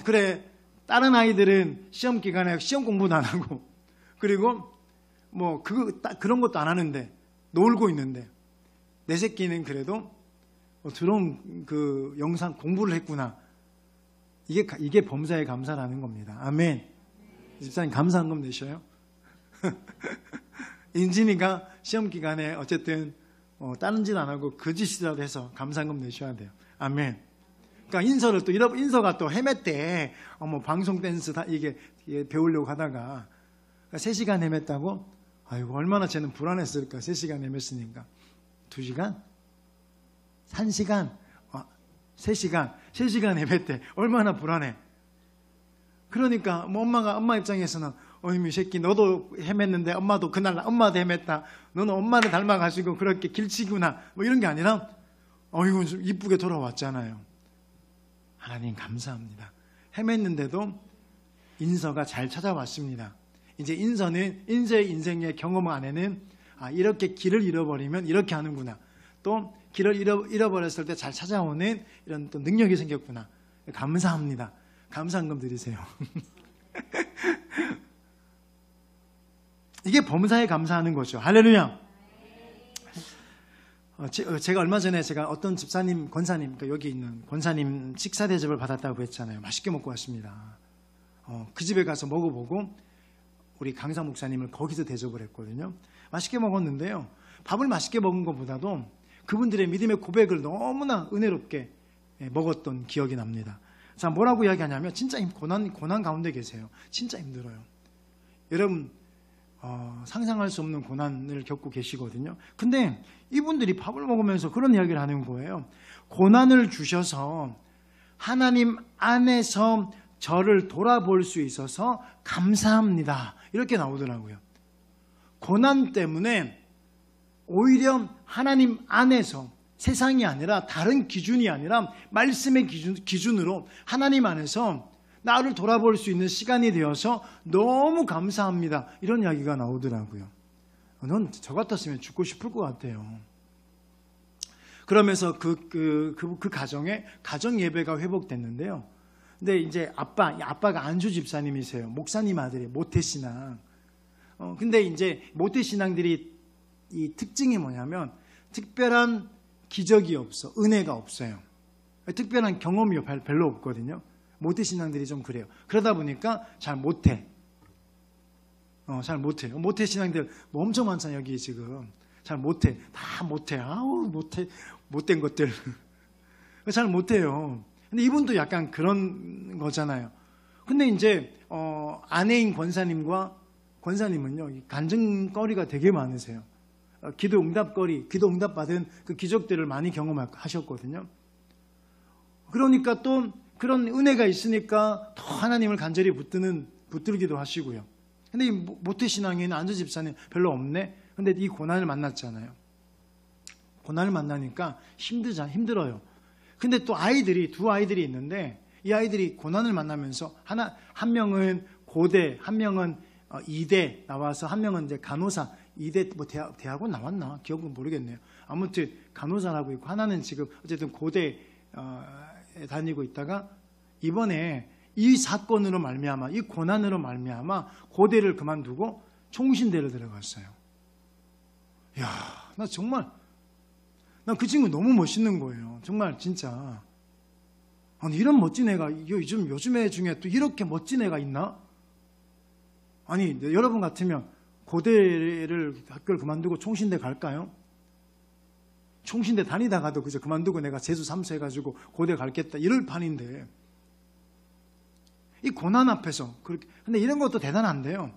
그래 다른 아이들은 시험 기간에 시험 공부도 안 하고 그리고 뭐 그런 것도 안 하는데 놀고 있는데 내 새끼는 그래도 들어온 그 영상 공부를 했구나. 이게 범사의 감사라는 겁니다. 아멘. 집사님 감사헌금 내셔요? 인진이가 시험 기간에 어쨌든 다른 짓 안 하고 그 짓이라도 해서 감사헌금 내셔야 돼요. 아멘. 그러니까 인서가 또 헤맸대. 방송 댄스 이게 배우려고 하다가 3시간 헤맸다고? 아이고 얼마나 쟤는 불안했을까. 3시간 헤맸으니까. 2시간? 1시간? 3시간? 3시간 헤맸대. 얼마나 불안해. 그러니까 뭐 엄마 입장에서는 이 새끼 너도 헤맸는데 엄마도 그날 엄마도 헤맸다. 너는 엄마를 닮아가지고 그렇게 길치구나. 뭐 이런 게 아니라 어이구 좀 이쁘게 돌아왔잖아요. 하나님 감사합니다. 헤맸는데도 인서가 잘 찾아왔습니다. 이제 인서의 인생의 경험 안에는 이렇게 길을 잃어버리면 이렇게 하는구나. 또 길을 잃어버렸을 때 잘 찾아오는 이런 또 능력이 생겼구나. 감사합니다. 감사헌금 드리세요. 이게 범사에 감사하는 거죠. 할렐루야. 제가 얼마 전에 어떤 집사님, 권사님, 그러니까 여기 있는 권사님 식사 대접을 받았다고 했잖아요. 맛있게 먹고 왔습니다. 그 집에 가서 먹어보고 우리 강사 목사님을 거기서 대접을 했거든요. 맛있게 먹었는데요. 밥을 맛있게 먹은 것보다도 그분들의 믿음의 고백을 너무나 은혜롭게 먹었던 기억이 납니다. 자, 뭐라고 이야기하냐면 진짜 고난 가운데 계세요. 진짜 힘들어요. 여러분 상상할 수 없는 고난을 겪고 계시거든요. 근데 이분들이 밥을 먹으면서 그런 이야기를 하는 거예요. 고난을 주셔서 하나님 안에서 저를 돌아볼 수 있어서 감사합니다. 이렇게 나오더라고요. 고난 때문에 오히려 하나님 안에서 세상이 아니라 다른 기준이 아니라 말씀의 기준으로 하나님 안에서 나를 돌아볼 수 있는 시간이 되어서 너무 감사합니다. 이런 이야기가 나오더라고요. 넌 저 같았으면 죽고 싶을 것 같아요. 그러면서 그 가정에 가정 예배가 회복됐는데요. 근데 이제 아빠가 안주 집사님이세요. 목사님 아들이 모태신앙. 근데 이제 모태신앙들이 이 특징이 뭐냐면 특별한 기적이 없어. 은혜가 없어요. 특별한 경험이 별로 없거든요. 모태신앙들이 좀 그래요. 그러다 보니까 잘 못해. 잘 못해요. 모태신앙들 뭐 엄청 많잖아요. 여기 지금. 잘 못해. 다 못해. 아우, 못된 것들. 잘 못해요. 근데 이분도 약간 그런 거잖아요. 근데 이제, 아내인 권사님은요, 간증거리가 되게 많으세요. 기도 응답 받은 그 기적들을 많이 경험하셨거든요. 그러니까 또 그런 은혜가 있으니까 더 하나님을 간절히 붙들기도 하시고요. 근데 이 모태신앙에는 안주 집사님 별로 없네? 근데 이 고난을 만났잖아요. 고난을 만나니까 힘들어요. 근데 또 두 아이들이 있는데 이 아이들이 고난을 만나면서 한 명은 고대, 한 명은 이대 나와서 한 명은 이제 간호사, 이대 뭐 대학원 나왔나? 기억은 모르겠네요. 아무튼 간호사라고 있고 하나는 지금 어쨌든 고대 다니고 있다가 이번에 이 사건으로 말미암아 이 고난으로 말미암아 고대를 그만두고 총신대를 들어갔어요. 야, 나 그 친구 너무 멋있는 거예요. 정말 진짜. 아니 이런 멋진 애가 요즘 애 중에 또 이렇게 멋진 애가 있나? 아니 여러분 같으면 고대를 학교를 그만두고 총신대 갈까요? 총신대 다니다가도 그저 그만두고 내가 재수 삼수 해가지고 고대 갈겠다 이럴 판인데 이 고난 앞에서 그렇게 근데 이런 것도 대단한데요.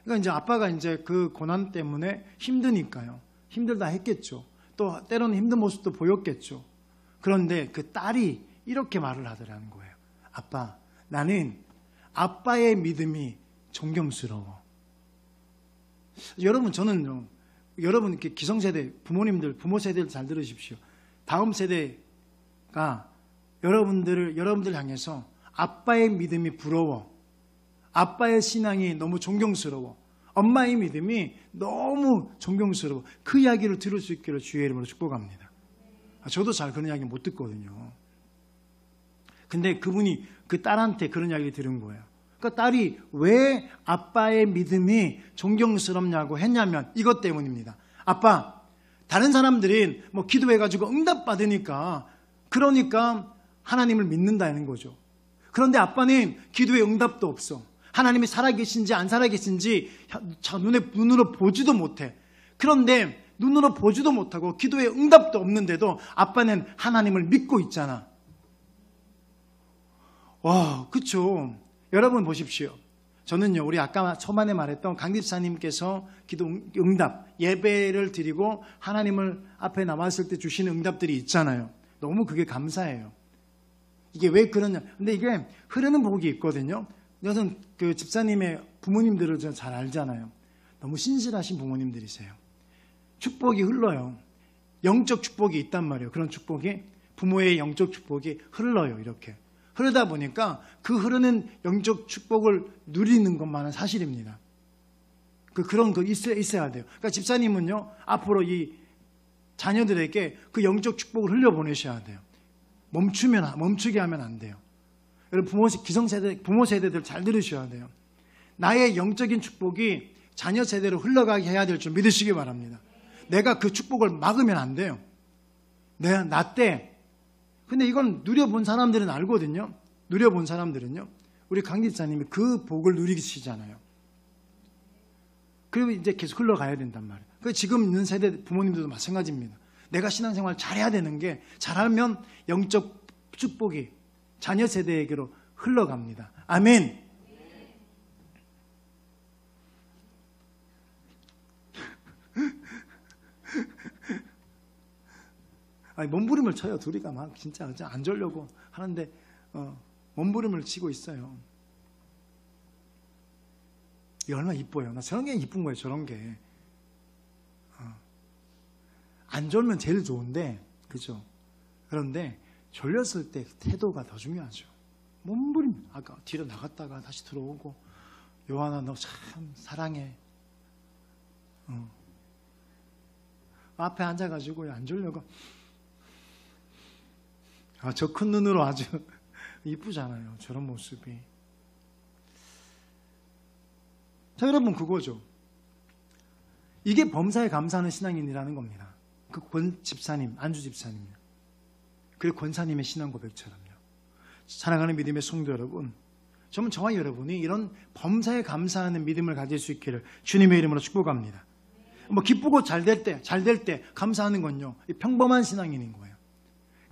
그러니까 이제 아빠가 이제 그 고난 때문에 힘드니까요. 힘들다 했겠죠. 또 때로는 힘든 모습도 보였겠죠. 그런데 그 딸이 이렇게 말을 하더라는 거예요. 아빠, 나는 아빠의 믿음이 존경스러워. 여러분 저는요. 여러분 이렇게 기성세대 부모 세대를 잘 들으십시오. 다음 세대가 여러분들 향해서 아빠의 믿음이 부러워. 아빠의 신앙이 너무 존경스러워. 엄마의 믿음이 너무 존경스러워. 그 이야기를 들을 수 있기를 주의 이름으로 축복합니다. 저도 잘 그런 이야기 못 듣거든요. 근데 그분이 그 딸한테 그런 이야기를 들은 거예요. 그러니까 딸이 왜 아빠의 믿음이 존경스럽냐고 했냐면 이것 때문입니다. 아빠, 다른 사람들은 뭐 기도해가지고 응답받으니까 그러니까 하나님을 믿는다는 거죠. 그런데 아빠는 기도에 응답도 없어. 하나님이 살아계신지 안 살아계신지 눈으로 보지도 못해. 그런데 눈으로 보지도 못하고 기도에 응답도 없는데도 아빠는 하나님을 믿고 있잖아. 와, 그쵸. 여러분 보십시오. 저는요, 우리 아까 초반에 말했던 강집사님께서 기도 응답, 예배를 드리고 하나님을 앞에 나왔을 때 주시는 응답들이 있잖아요. 너무 그게 감사해요. 이게 왜 그러냐. 근데 이게 흐르는 복이 있거든요. 저는 그 집사님의 부모님들을 잘 알잖아요. 너무 신실하신 부모님들이세요. 축복이 흘러요. 영적 축복이 있단 말이에요. 그런 축복이, 부모의 영적 축복이 흘러요. 이렇게. 흐르다 보니까 그 흐르는 영적 축복을 누리는 것만은 사실입니다. 그런 거 있어야 돼요. 그러니까 집사님은요, 앞으로 이 자녀들에게 그 영적 축복을 흘려보내셔야 돼요. 멈추게 하면 안 돼요. 여러분, 부모 세대들 잘 들으셔야 돼요. 나의 영적인 축복이 자녀 세대로 흘러가게 해야 될 줄 믿으시기 바랍니다. 내가 그 축복을 막으면 안 돼요. 나 때. 근데 이건 누려본 사람들은 알거든요. 누려본 사람들은요. 우리 강 집사님이 그 복을 누리시잖아요. 그리고 이제 계속 흘러가야 된단 말이에요. 그 지금 있는 세대 부모님들도 마찬가지입니다. 내가 신앙생활 잘해야 되는 게 잘하면 영적 축복이 자녀 세대에게로 흘러갑니다. 아멘. 몸부림을 쳐요. 둘이가 막 진짜 안 졸려고 하는데 몸부림을 치고 있어요. 이게 얼마나 이뻐요. 나 저런 게 이쁜 거예요. 저런 게. 안 졸면 제일 좋은데, 그죠? 그런데 졸렸을 때 태도가 더 중요하죠. 몸부림. 아까 뒤로 나갔다가 다시 들어오고, 요한아 너 참 사랑해. 앞에 앉아가지고 안 졸려고. 저 큰 눈으로 아주 이쁘잖아요. 저런 모습이. 자, 여러분 그거죠. 이게 범사에 감사하는 신앙인이라는 겁니다. 그 권 집사님, 안주 집사님, 그리고 권사님의 신앙 고백처럼요. 사랑하는 믿음의 성도 여러분, 저와 여러분이 이런 범사에 감사하는 믿음을 가질 수 있기를 주님의 이름으로 축복합니다. 기쁘고 잘 될 때 감사하는 건요, 평범한 신앙인인 거예요.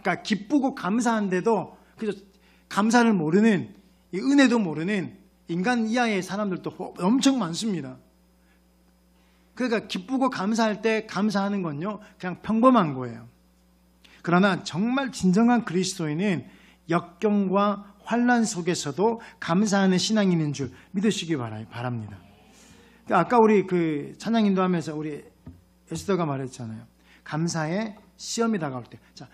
그러니까 기쁘고 감사한데도 그저 감사를 모르는, 이 은혜도 모르는 인간 이하의 사람들도 엄청 많습니다. 그러니까 기쁘고 감사할 때 감사하는 건요, 그냥 평범한 거예요. 그러나 정말 진정한 그리스도인은 역경과 환난 속에서도 감사하는 신앙인인 줄 믿으시기 바랍니다. 아까 우리 그 찬양 인도하면서 우리 에스더가 말했잖아요. 감사에 시험이 다가올 때. 자,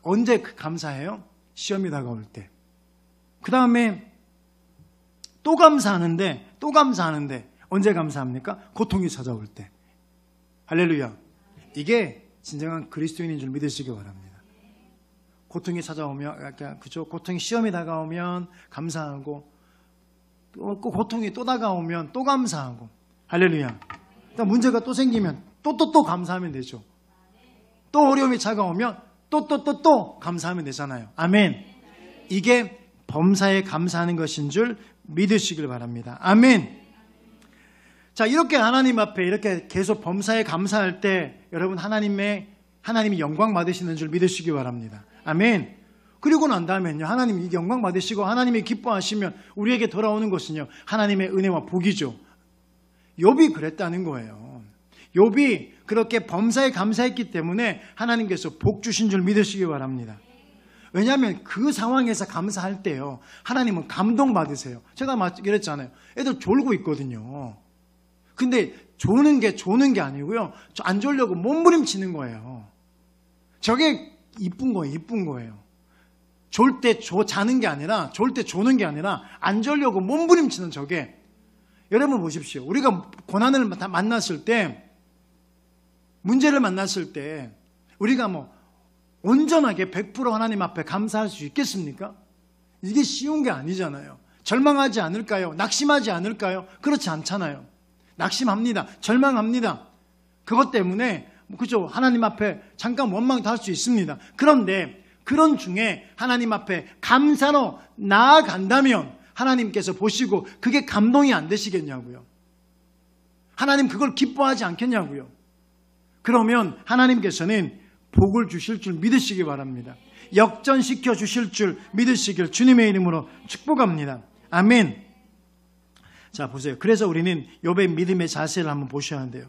언제 감사해요? 시험이 다가올 때. 그 다음에 또 감사하는데 언제 감사합니까? 고통이 찾아올 때. 할렐루야. 이게 진정한 그리스도인인 줄 믿으시기 바랍니다. 고통이 찾아오면, 그죠? 고통이 시험이 다가오면 감사하고, 또 고통이 또 다가오면 또 감사하고. 할렐루야. 문제가 또 생기면 또 감사하면 되죠. 또 어려움이 찾아오면 또 감사하면 되잖아요. 아멘. 이게 범사에 감사하는 것인 줄 믿으시길 바랍니다. 아멘. 자, 이렇게 하나님 앞에 이렇게 계속 범사에 감사할 때 여러분 하나님이 영광 받으시는 줄 믿으시기 바랍니다. 아멘. 그리고 난 다음에는요, 하나님이 영광 받으시고 하나님이 기뻐하시면 우리에게 돌아오는 것은요, 하나님의 은혜와 복이죠. 욥이 그랬다는 거예요. 욥이 그렇게 범사에 감사했기 때문에 하나님께서 복 주신 줄 믿으시기 바랍니다. 왜냐하면 그 상황에서 감사할 때요, 하나님은 감동받으세요. 제가 그랬잖아요. 애들 졸고 있거든요. 근데 조는 게 아니고요, 안 졸려고 몸부림치는 거예요. 저게 이쁜 거예요. 졸 때 자는 게 아니라, 졸 때 조는 게 아니라 안 졸려고 몸부림치는 저게. 여러분 보십시오. 우리가 고난을 만났을 때, 문제를 만났을 때 우리가 온전하게 100% 하나님 앞에 감사할 수 있겠습니까? 이게 쉬운 게 아니잖아요. 절망하지 않을까요? 낙심하지 않을까요? 그렇지 않잖아요. 낙심합니다. 절망합니다. 그것 때문에 그죠? 하나님 앞에 잠깐 원망도 할 수 있습니다. 그런데 그런 중에 하나님 앞에 감사로 나아간다면 하나님께서 보시고 그게 감동이 안 되시겠냐고요. 하나님 그걸 기뻐하지 않겠냐고요. 그러면 하나님께서는 복을 주실 줄 믿으시기 바랍니다. 역전시켜 주실 줄 믿으시길 주님의 이름으로 축복합니다. 아멘. 자, 보세요. 그래서 우리는 욥의 믿음의 자세를 한번 보셔야 한대요.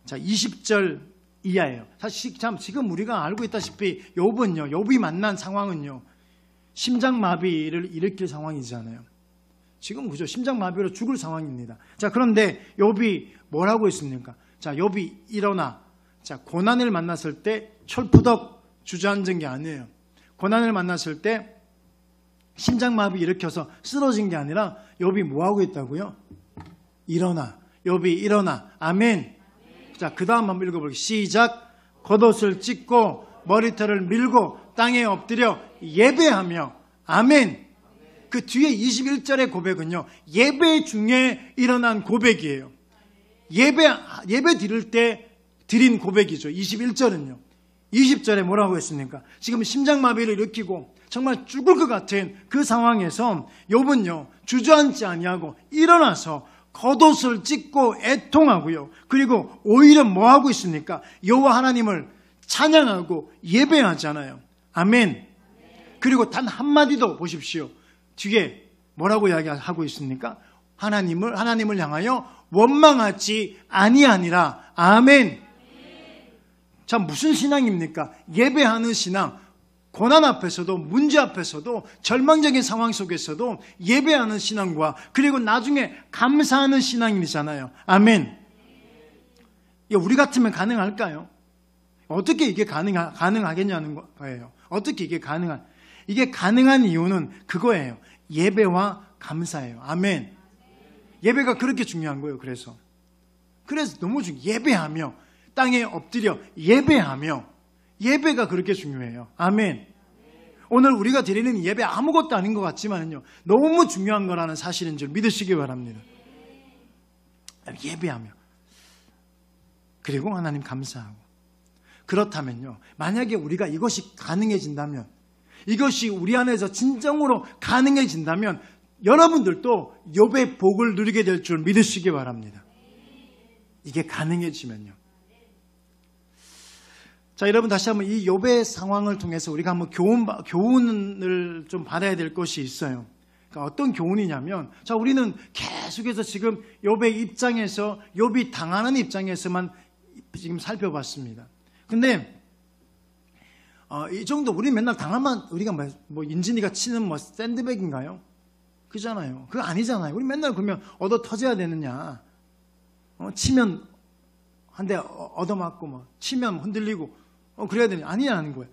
자, 20절 이하예요. 사실 지금 우리가 알고 있다시피 욥이 만난 상황은요, 심장마비를 일으킬 상황이잖아요. 지금 그죠? 심장마비로 죽을 상황입니다. 자, 그런데 욥이 뭐라고 했습니까? 자, 욥이 일어나. 자, 고난을 만났을 때 철푸덕 주저앉은 게 아니에요. 고난을 만났을 때 심장마비 일으켜서 쓰러진 게 아니라 욥이 뭐하고 있다고요? 일어나. 욥이 일어나. 아멘. 자, 그 다음 한번 읽어볼게요. 시작. 겉옷을 찢고 머리털을 밀고 땅에 엎드려 예배하며. 아멘. 그 뒤에 21절의 고백은요, 예배 중에 일어난 고백이에요. 예배 드릴 때 드린 고백이죠. 21절은요. 20절에 뭐라고 했습니까? 지금 심장마비를 일으키고 정말 죽을 것 같은 그 상황에서 욥은요, 주저앉지 아니하고 일어나서 겉옷을 찢고 애통하고요. 그리고 오히려 뭐하고 있습니까? 여호와 하나님을 찬양하고 예배하잖아요. 아멘. 그리고 단 한마디도 보십시오. 뒤에 뭐라고 이야기하고 있습니까? 하나님을 향하여 원망하지 아니하니라. 아멘. 자, 무슨 신앙입니까? 예배하는 신앙. 고난 앞에서도, 문제 앞에서도, 절망적인 상황 속에서도 예배하는 신앙과 그리고 나중에 감사하는 신앙이잖아요. 아멘. 우리 같으면 가능할까요? 어떻게 이게 가능하겠냐는 거예요. 어떻게 이게 가능한 이유는 그거예요. 예배와 감사예요. 아멘. 예배가 그렇게 중요한 거예요. 그래서 너무 예배하며 땅에 엎드려 예배하며 예배가 그렇게 중요해요. 아멘. 오늘 우리가 드리는 예배 아무것도 아닌 것 같지만요, 너무 중요한 거라는 사실인 줄 믿으시기 바랍니다. 예배하며 그리고 하나님 감사하고. 그렇다면요, 만약에 우리가 이것이 가능해진다면, 이것이 우리 안에서 진정으로 가능해진다면 여러분들도 욥의 복을 누리게 될 줄 믿으시기 바랍니다. 이게 가능해지면요. 자, 여러분 다시 한번 이 욥의 상황을 통해서 우리가 한번 교훈을 좀 받아야 될 것이 있어요. 그러니까 어떤 교훈이냐면, 자, 우리는 계속해서 지금 욥의 입장에서, 욥이 당하는 입장에서만 지금 살펴봤습니다. 근데 이 정도 우리 맨날 당하면 우리가 뭐 인진이가 치는 뭐 샌드백인가요? 그잖아요. 그거 아니잖아요. 우리 맨날 그러면 얻어 터져야 되느냐? 치면 한 대 얻어맞고 뭐 치면 흔들리고 그래야 되느냐? 아니라는 거예요.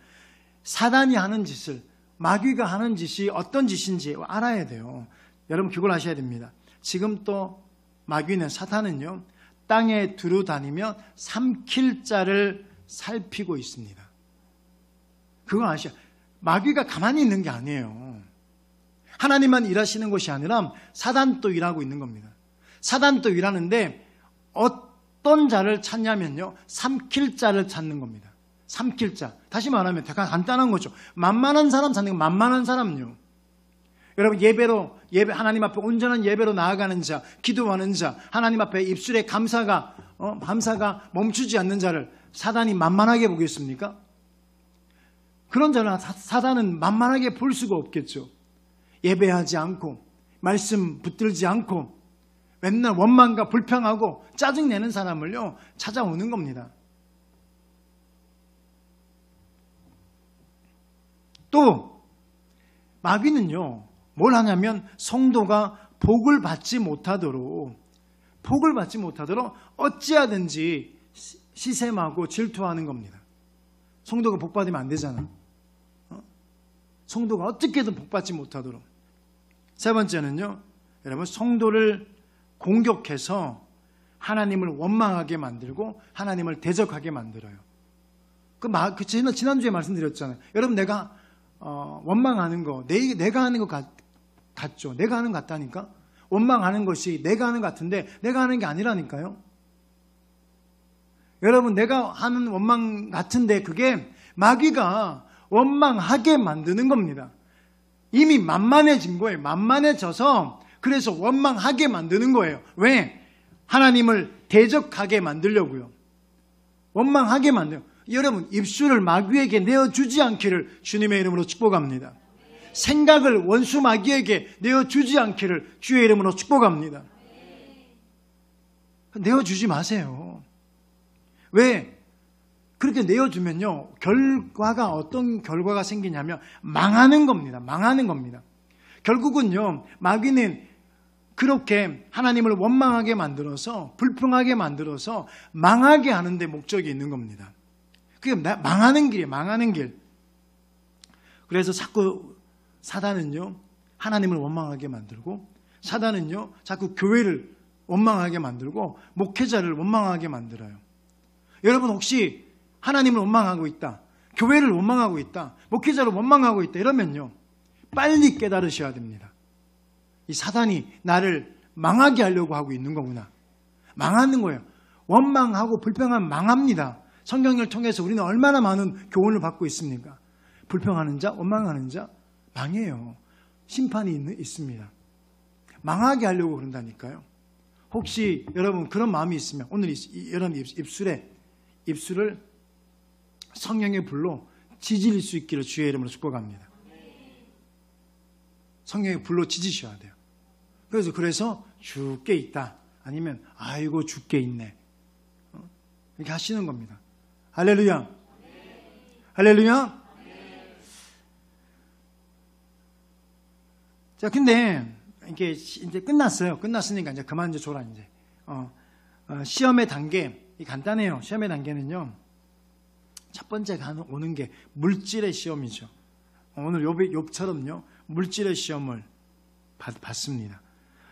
사단이 하는 짓을, 마귀가 하는 짓이 어떤 짓인지 알아야 돼요. 여러분 그걸 아셔야 됩니다. 지금 또 마귀는, 사탄은요, 땅에 두루 다니며 삼킬 자를 살피고 있습니다. 그거 아시죠? 마귀가 가만히 있는 게 아니에요. 하나님만 일하시는 것이 아니라 사단도 일하고 있는 겁니다. 사단도 일하는데 어떤 자를 찾냐면요, 삼킬 자를 찾는 겁니다. 삼킬 자. 다시 말하면 되게 간단한 거죠. 만만한 사람 찾는 거. 만만한 사람요. 여러분 예배 하나님 앞에 온전한 예배로 나아가는 자, 기도하는 자, 하나님 앞에 입술에 감사가 멈추지 않는 자를 사단이 만만하게 보겠습니까? 그런 자는 사단은 만만하게 볼 수가 없겠죠. 예배하지 않고 말씀 붙들지 않고 맨날 원망과 불평하고 짜증내는 사람을요 찾아오는 겁니다. 또 마귀는요 뭘 하냐면 성도가 복을 받지 못하도록 어찌하든지 시샘하고 질투하는 겁니다. 성도가 복 받으면 안 되잖아. 성도가 어떻게든 복 받지 못하도록. 세 번째는요, 여러분 성도를 공격해서 하나님을 원망하게 만들고 하나님을 대적하게 만들어요. 지난주에 말씀드렸잖아요. 여러분 내가 원망하는 거 내가 하는 것 같죠? 내가 하는 것 같다니까? 원망하는 것이 내가 하는 것 같은데 내가 하는 게 아니라니까요. 여러분 내가 하는 원망 같은데 그게 마귀가 원망하게 만드는 겁니다. 이미 만만해진 거예요. 만만해져서 그래서 원망하게 만드는 거예요. 왜? 하나님을 대적하게 만들려고요. 원망하게 만들어요. 여러분 입술을 마귀에게 내어주지 않기를 주님의 이름으로 축복합니다. 생각을 원수 마귀에게 내어주지 않기를 주의 이름으로 축복합니다. 내어주지 마세요. 왜? 그렇게 내어주면요 결과가 어떤 결과가 생기냐면 망하는 겁니다. 망하는 겁니다. 결국은요 마귀는 그렇게 하나님을 원망하게 만들어서 불평하게 만들어서 망하게 하는 데 목적이 있는 겁니다. 그게 망하는 길이에요. 망하는 길. 그래서 자꾸 사단은요 하나님을 원망하게 만들고, 사단은요 자꾸 교회를 원망하게 만들고 목회자를 원망하게 만들어요. 여러분 혹시 하나님을 원망하고 있다, 교회를 원망하고 있다, 목회자를 원망하고 있다 이러면요 빨리 깨달으셔야 됩니다. 이 사단이 나를 망하게 하려고 하고 있는 거구나. 망하는 거예요. 원망하고 불평하면 망합니다. 성경을 통해서 우리는 얼마나 많은 교훈을 받고 있습니까? 불평하는 자, 원망하는 자 망해요. 심판이 있습니다. 망하게 하려고 그런다니까요. 혹시 여러분 그런 마음이 있으면 오늘 여러분 입술을 성령의 불로 지질 수 있기를 주의 이름으로 축복합니다. 성령의 불로 지지셔야 돼요. 그래서 죽게 있다. 아니면 아이고 죽게 있네. 이렇게 하시는 겁니다. 할렐루야. 할렐루야. 자, 근데 이게 이제 끝났어요. 끝났으니까 이제 그만 이제 줘라 이제. 시험의 단계 간단해요. 시험의 단계는요. 첫 번째 오는 게 물질의 시험이죠. 오늘 욥처럼요. 물질의 시험을 받습니다.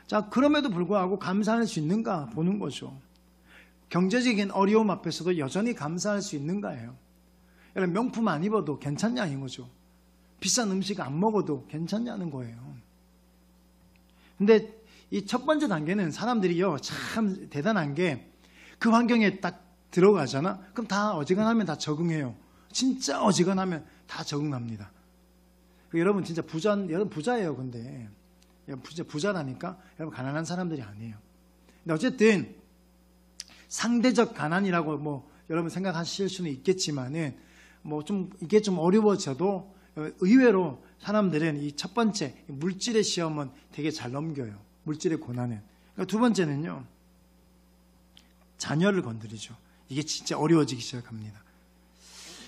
자, 그럼에도 불구하고 감사할 수 있는가 보는 거죠. 경제적인 어려움 앞에서도 여전히 감사할 수 있는가예요. 여러분, 명품 안 입어도 괜찮냐는 거죠. 비싼 음식 안 먹어도 괜찮냐는 거예요. 근데 이 첫 번째 단계는 사람들이요, 참 대단한 게 그 환경에 딱 들어가잖아? 그럼 다 어지간하면 다 적응해요. 진짜 어지간하면 다 적응합니다. 여러분 진짜 여러분 부자예요, 근데. 부자라니까? 여러분 가난한 사람들이 아니에요. 근데 어쨌든 상대적 가난이라고 뭐 여러분 생각하실 수는 있겠지만은 뭐 좀 이게 좀 어려워져도 의외로 사람들은 이 첫 번째 물질의 시험은 되게 잘 넘겨요. 물질의 고난은. 그러니까 두 번째는요. 자녀를 건드리죠. 이게 진짜 어려워지기 시작합니다.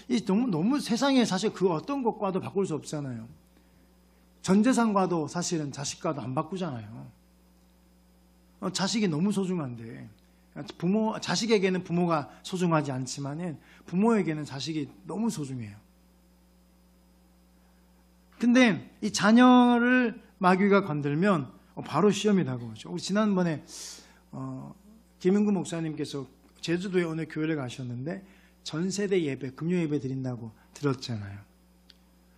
이 너무 세상에 사실 그 어떤 것과도 바꿀 수 없잖아요. 전 재산과도 사실은 자식과도 안 바꾸잖아요. 자식이 너무 소중한데 자식에게는 부모가 소중하지 않지만은 부모에게는 자식이 너무 소중해요. 근데 이 자녀를 마귀가 건들면 바로 시험이 다가오죠. 우리 지난번에 김은구 목사님께서 제주도에 오늘 교회를 가셨는데 전세대 예배, 금요 예배 드린다고 들었잖아요.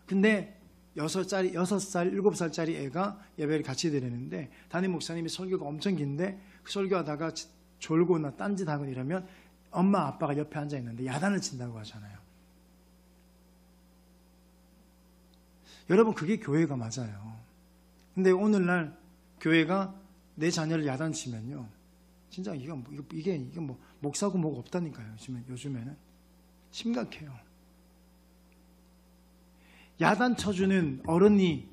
근데 6살, 7살짜리 애가 예배를 같이 드리는데 담임 목사님이 설교가 엄청 긴데 그 설교하다가 졸거나 딴짓하고 이러면 엄마 아빠가 옆에 앉아 있는데 야단을 친다고 하잖아요. 여러분 그게 교회가 맞아요. 근데 오늘날 교회가 내 자녀를 야단치면요. 진짜 이게 뭐 목사고 뭐가 없다니까요. 요즘에는 심각해요. 야단 쳐주는 어른이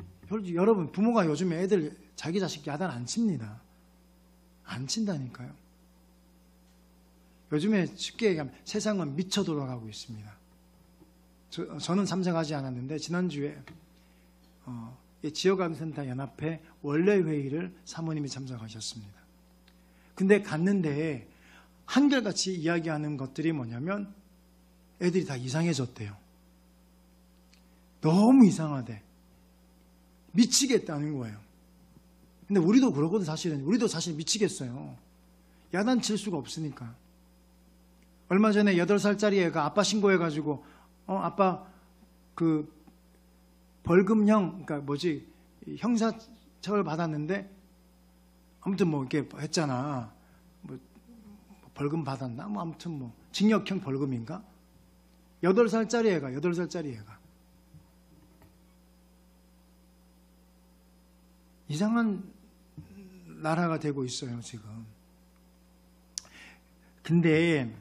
여러분 부모가 요즘에 애들 자기 자식 야단 안 칩니다. 안 친다니까요. 요즘에 쉽게 얘기하면 세상은 미쳐 돌아가고 있습니다. 저는 참석하지 않았는데 지난주에 지역암센터 연합회 원래 회의를 사모님이 참석하셨습니다. 근데 갔는데 한결같이 이야기하는 것들이 뭐냐면 애들이 다 이상해졌대요. 너무 이상하대. 미치겠다는 거예요. 근데 우리도 그러거든 사실은. 우리도 사실 미치겠어요. 야단칠 수가 없으니까. 얼마 전에 8살짜리 애가 아빠 신고해가지고 아빠 그 벌금형 그러니까 형사처벌 받았는데 아무튼 뭐 이렇게 했잖아. 뭐 벌금 받았나? 뭐 아무튼 뭐 징역형 벌금인가? 8살짜리 애가 이상한 나라가 되고 있어요, 지금. 근데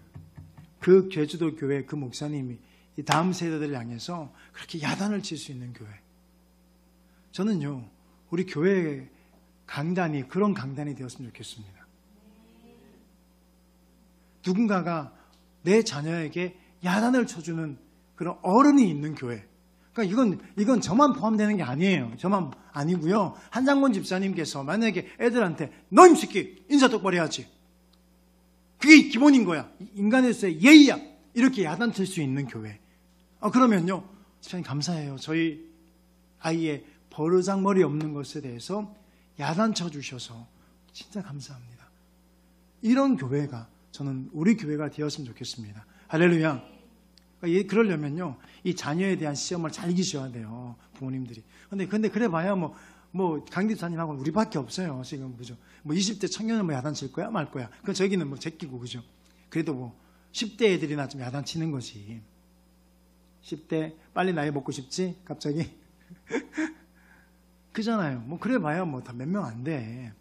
그 제주도 교회 그 목사님이 이 다음 세대들을 향해서 그렇게 야단을 칠 수 있는 교회. 저는요, 우리 교회 강단이 그런 강단이 되었으면 좋겠습니다. 누군가가 내 자녀에게 야단을 쳐주는 그런 어른이 있는 교회. 그러니까 이건 저만 포함되는 게 아니에요. 저만 아니고요. 한장곤 집사님께서 만약에 애들한테 너 이 새끼 인사 똑바로 해야지. 그게 기본인 거야. 인간으로서의 예의야. 이렇게 야단칠 수 있는 교회. 그러면요. 집사님 감사해요. 저희 아이의 버르장머리 없는 것에 대해서 야단쳐 주셔서 진짜 감사합니다. 이런 교회가 저는 우리 교회가 되었으면 좋겠습니다. 할렐루야. 그러려면요, 이 자녀에 대한 시험을 잘 이기셔야 돼요, 부모님들이. 근데 그래 봐야 뭐 강집사님하고는 우리밖에 없어요, 지금, 그죠? 뭐 20대 청년을 뭐 야단칠 거야, 말 거야. 그건 저기는 뭐 제끼고, 그죠? 그래도 뭐 10대 애들이나 좀 야단치는 거지. 10대 빨리 나이 먹고 싶지? 갑자기? 그잖아요. 뭐 그래 봐야 뭐 다 몇 명 안 돼.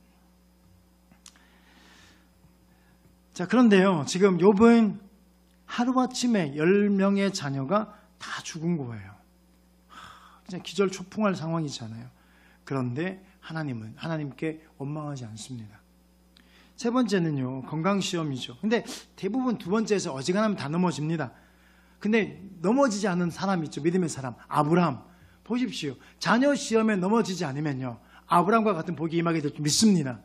자, 그런데요, 지금 욥은 하루아침에 10명의 자녀가 다 죽은 거예요. 그냥 기절초풍할 상황이잖아요. 그런데 하나님께 원망하지 않습니다. 세 번째는요, 건강시험이죠. 근데 대부분 두 번째에서 어지간하면 다 넘어집니다. 근데 넘어지지 않은 사람 있죠. 믿음의 사람. 아브라함. 보십시오. 자녀 시험에 넘어지지 않으면요. 아브라함과 같은 복이 임하게 될 줄 믿습니다.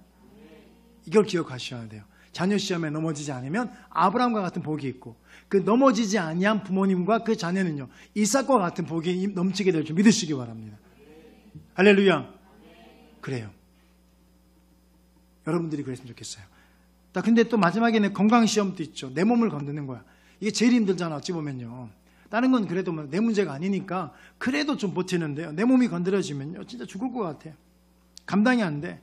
이걸 기억하셔야 돼요. 자녀 시험에 넘어지지 않으면 아브라함과 같은 복이 있고 그 넘어지지 아니한 부모님과 그 자녀는요. 이삭과 같은 복이 넘치게 될 줄 믿으시기 바랍니다. 할렐루야. 그래요. 여러분들이 그랬으면 좋겠어요. 근데 또 마지막에는 건강시험도 있죠. 내 몸을 건드는 거야. 이게 제일 힘들잖아. 어찌 보면요. 다른 건 그래도 내 문제가 아니니까 그래도 좀 버티는데요. 내 몸이 건드려지면요. 진짜 죽을 것 같아요. 감당이 안 돼.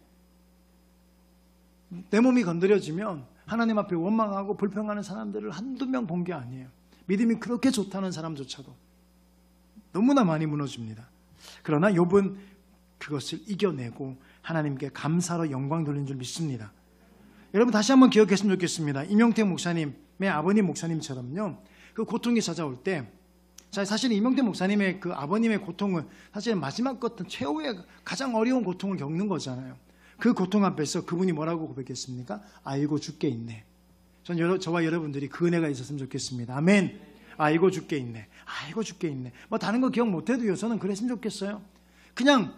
내 몸이 건드려지면 하나님 앞에 원망하고 불평하는 사람들을 한두 명 본 게 아니에요. 믿음이 그렇게 좋다는 사람조차도 너무나 많이 무너집니다. 그러나 욥은 그것을 이겨내고 하나님께 감사로 영광 돌린 줄 믿습니다. 여러분 다시 한번 기억했으면 좋겠습니다. 임용택 목사님의 아버님 목사님처럼요. 그 고통이 찾아올 때 사실 임용택 목사님의 그 아버님의 고통은 사실 마지막 것은 최후의 가장 어려운 고통을 겪는 거잖아요. 그 고통 앞에서 그분이 뭐라고 고백했습니까? 아이고 죽게 있네. 저와 여러분들이 그 은혜가 있었으면 좋겠습니다. 아멘. 아이고 죽게 있네. 아이고 죽게 있네. 뭐 다른 거 기억 못해도요. 저는 그랬으면 좋겠어요. 그냥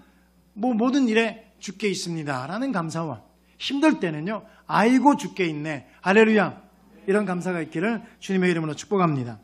뭐 모든 일에 죽게 있습니다 라는 감사와 힘들 때는요. 아이고 죽게 있네. 할렐루야. 이런 감사가 있기를 주님의 이름으로 축복합니다.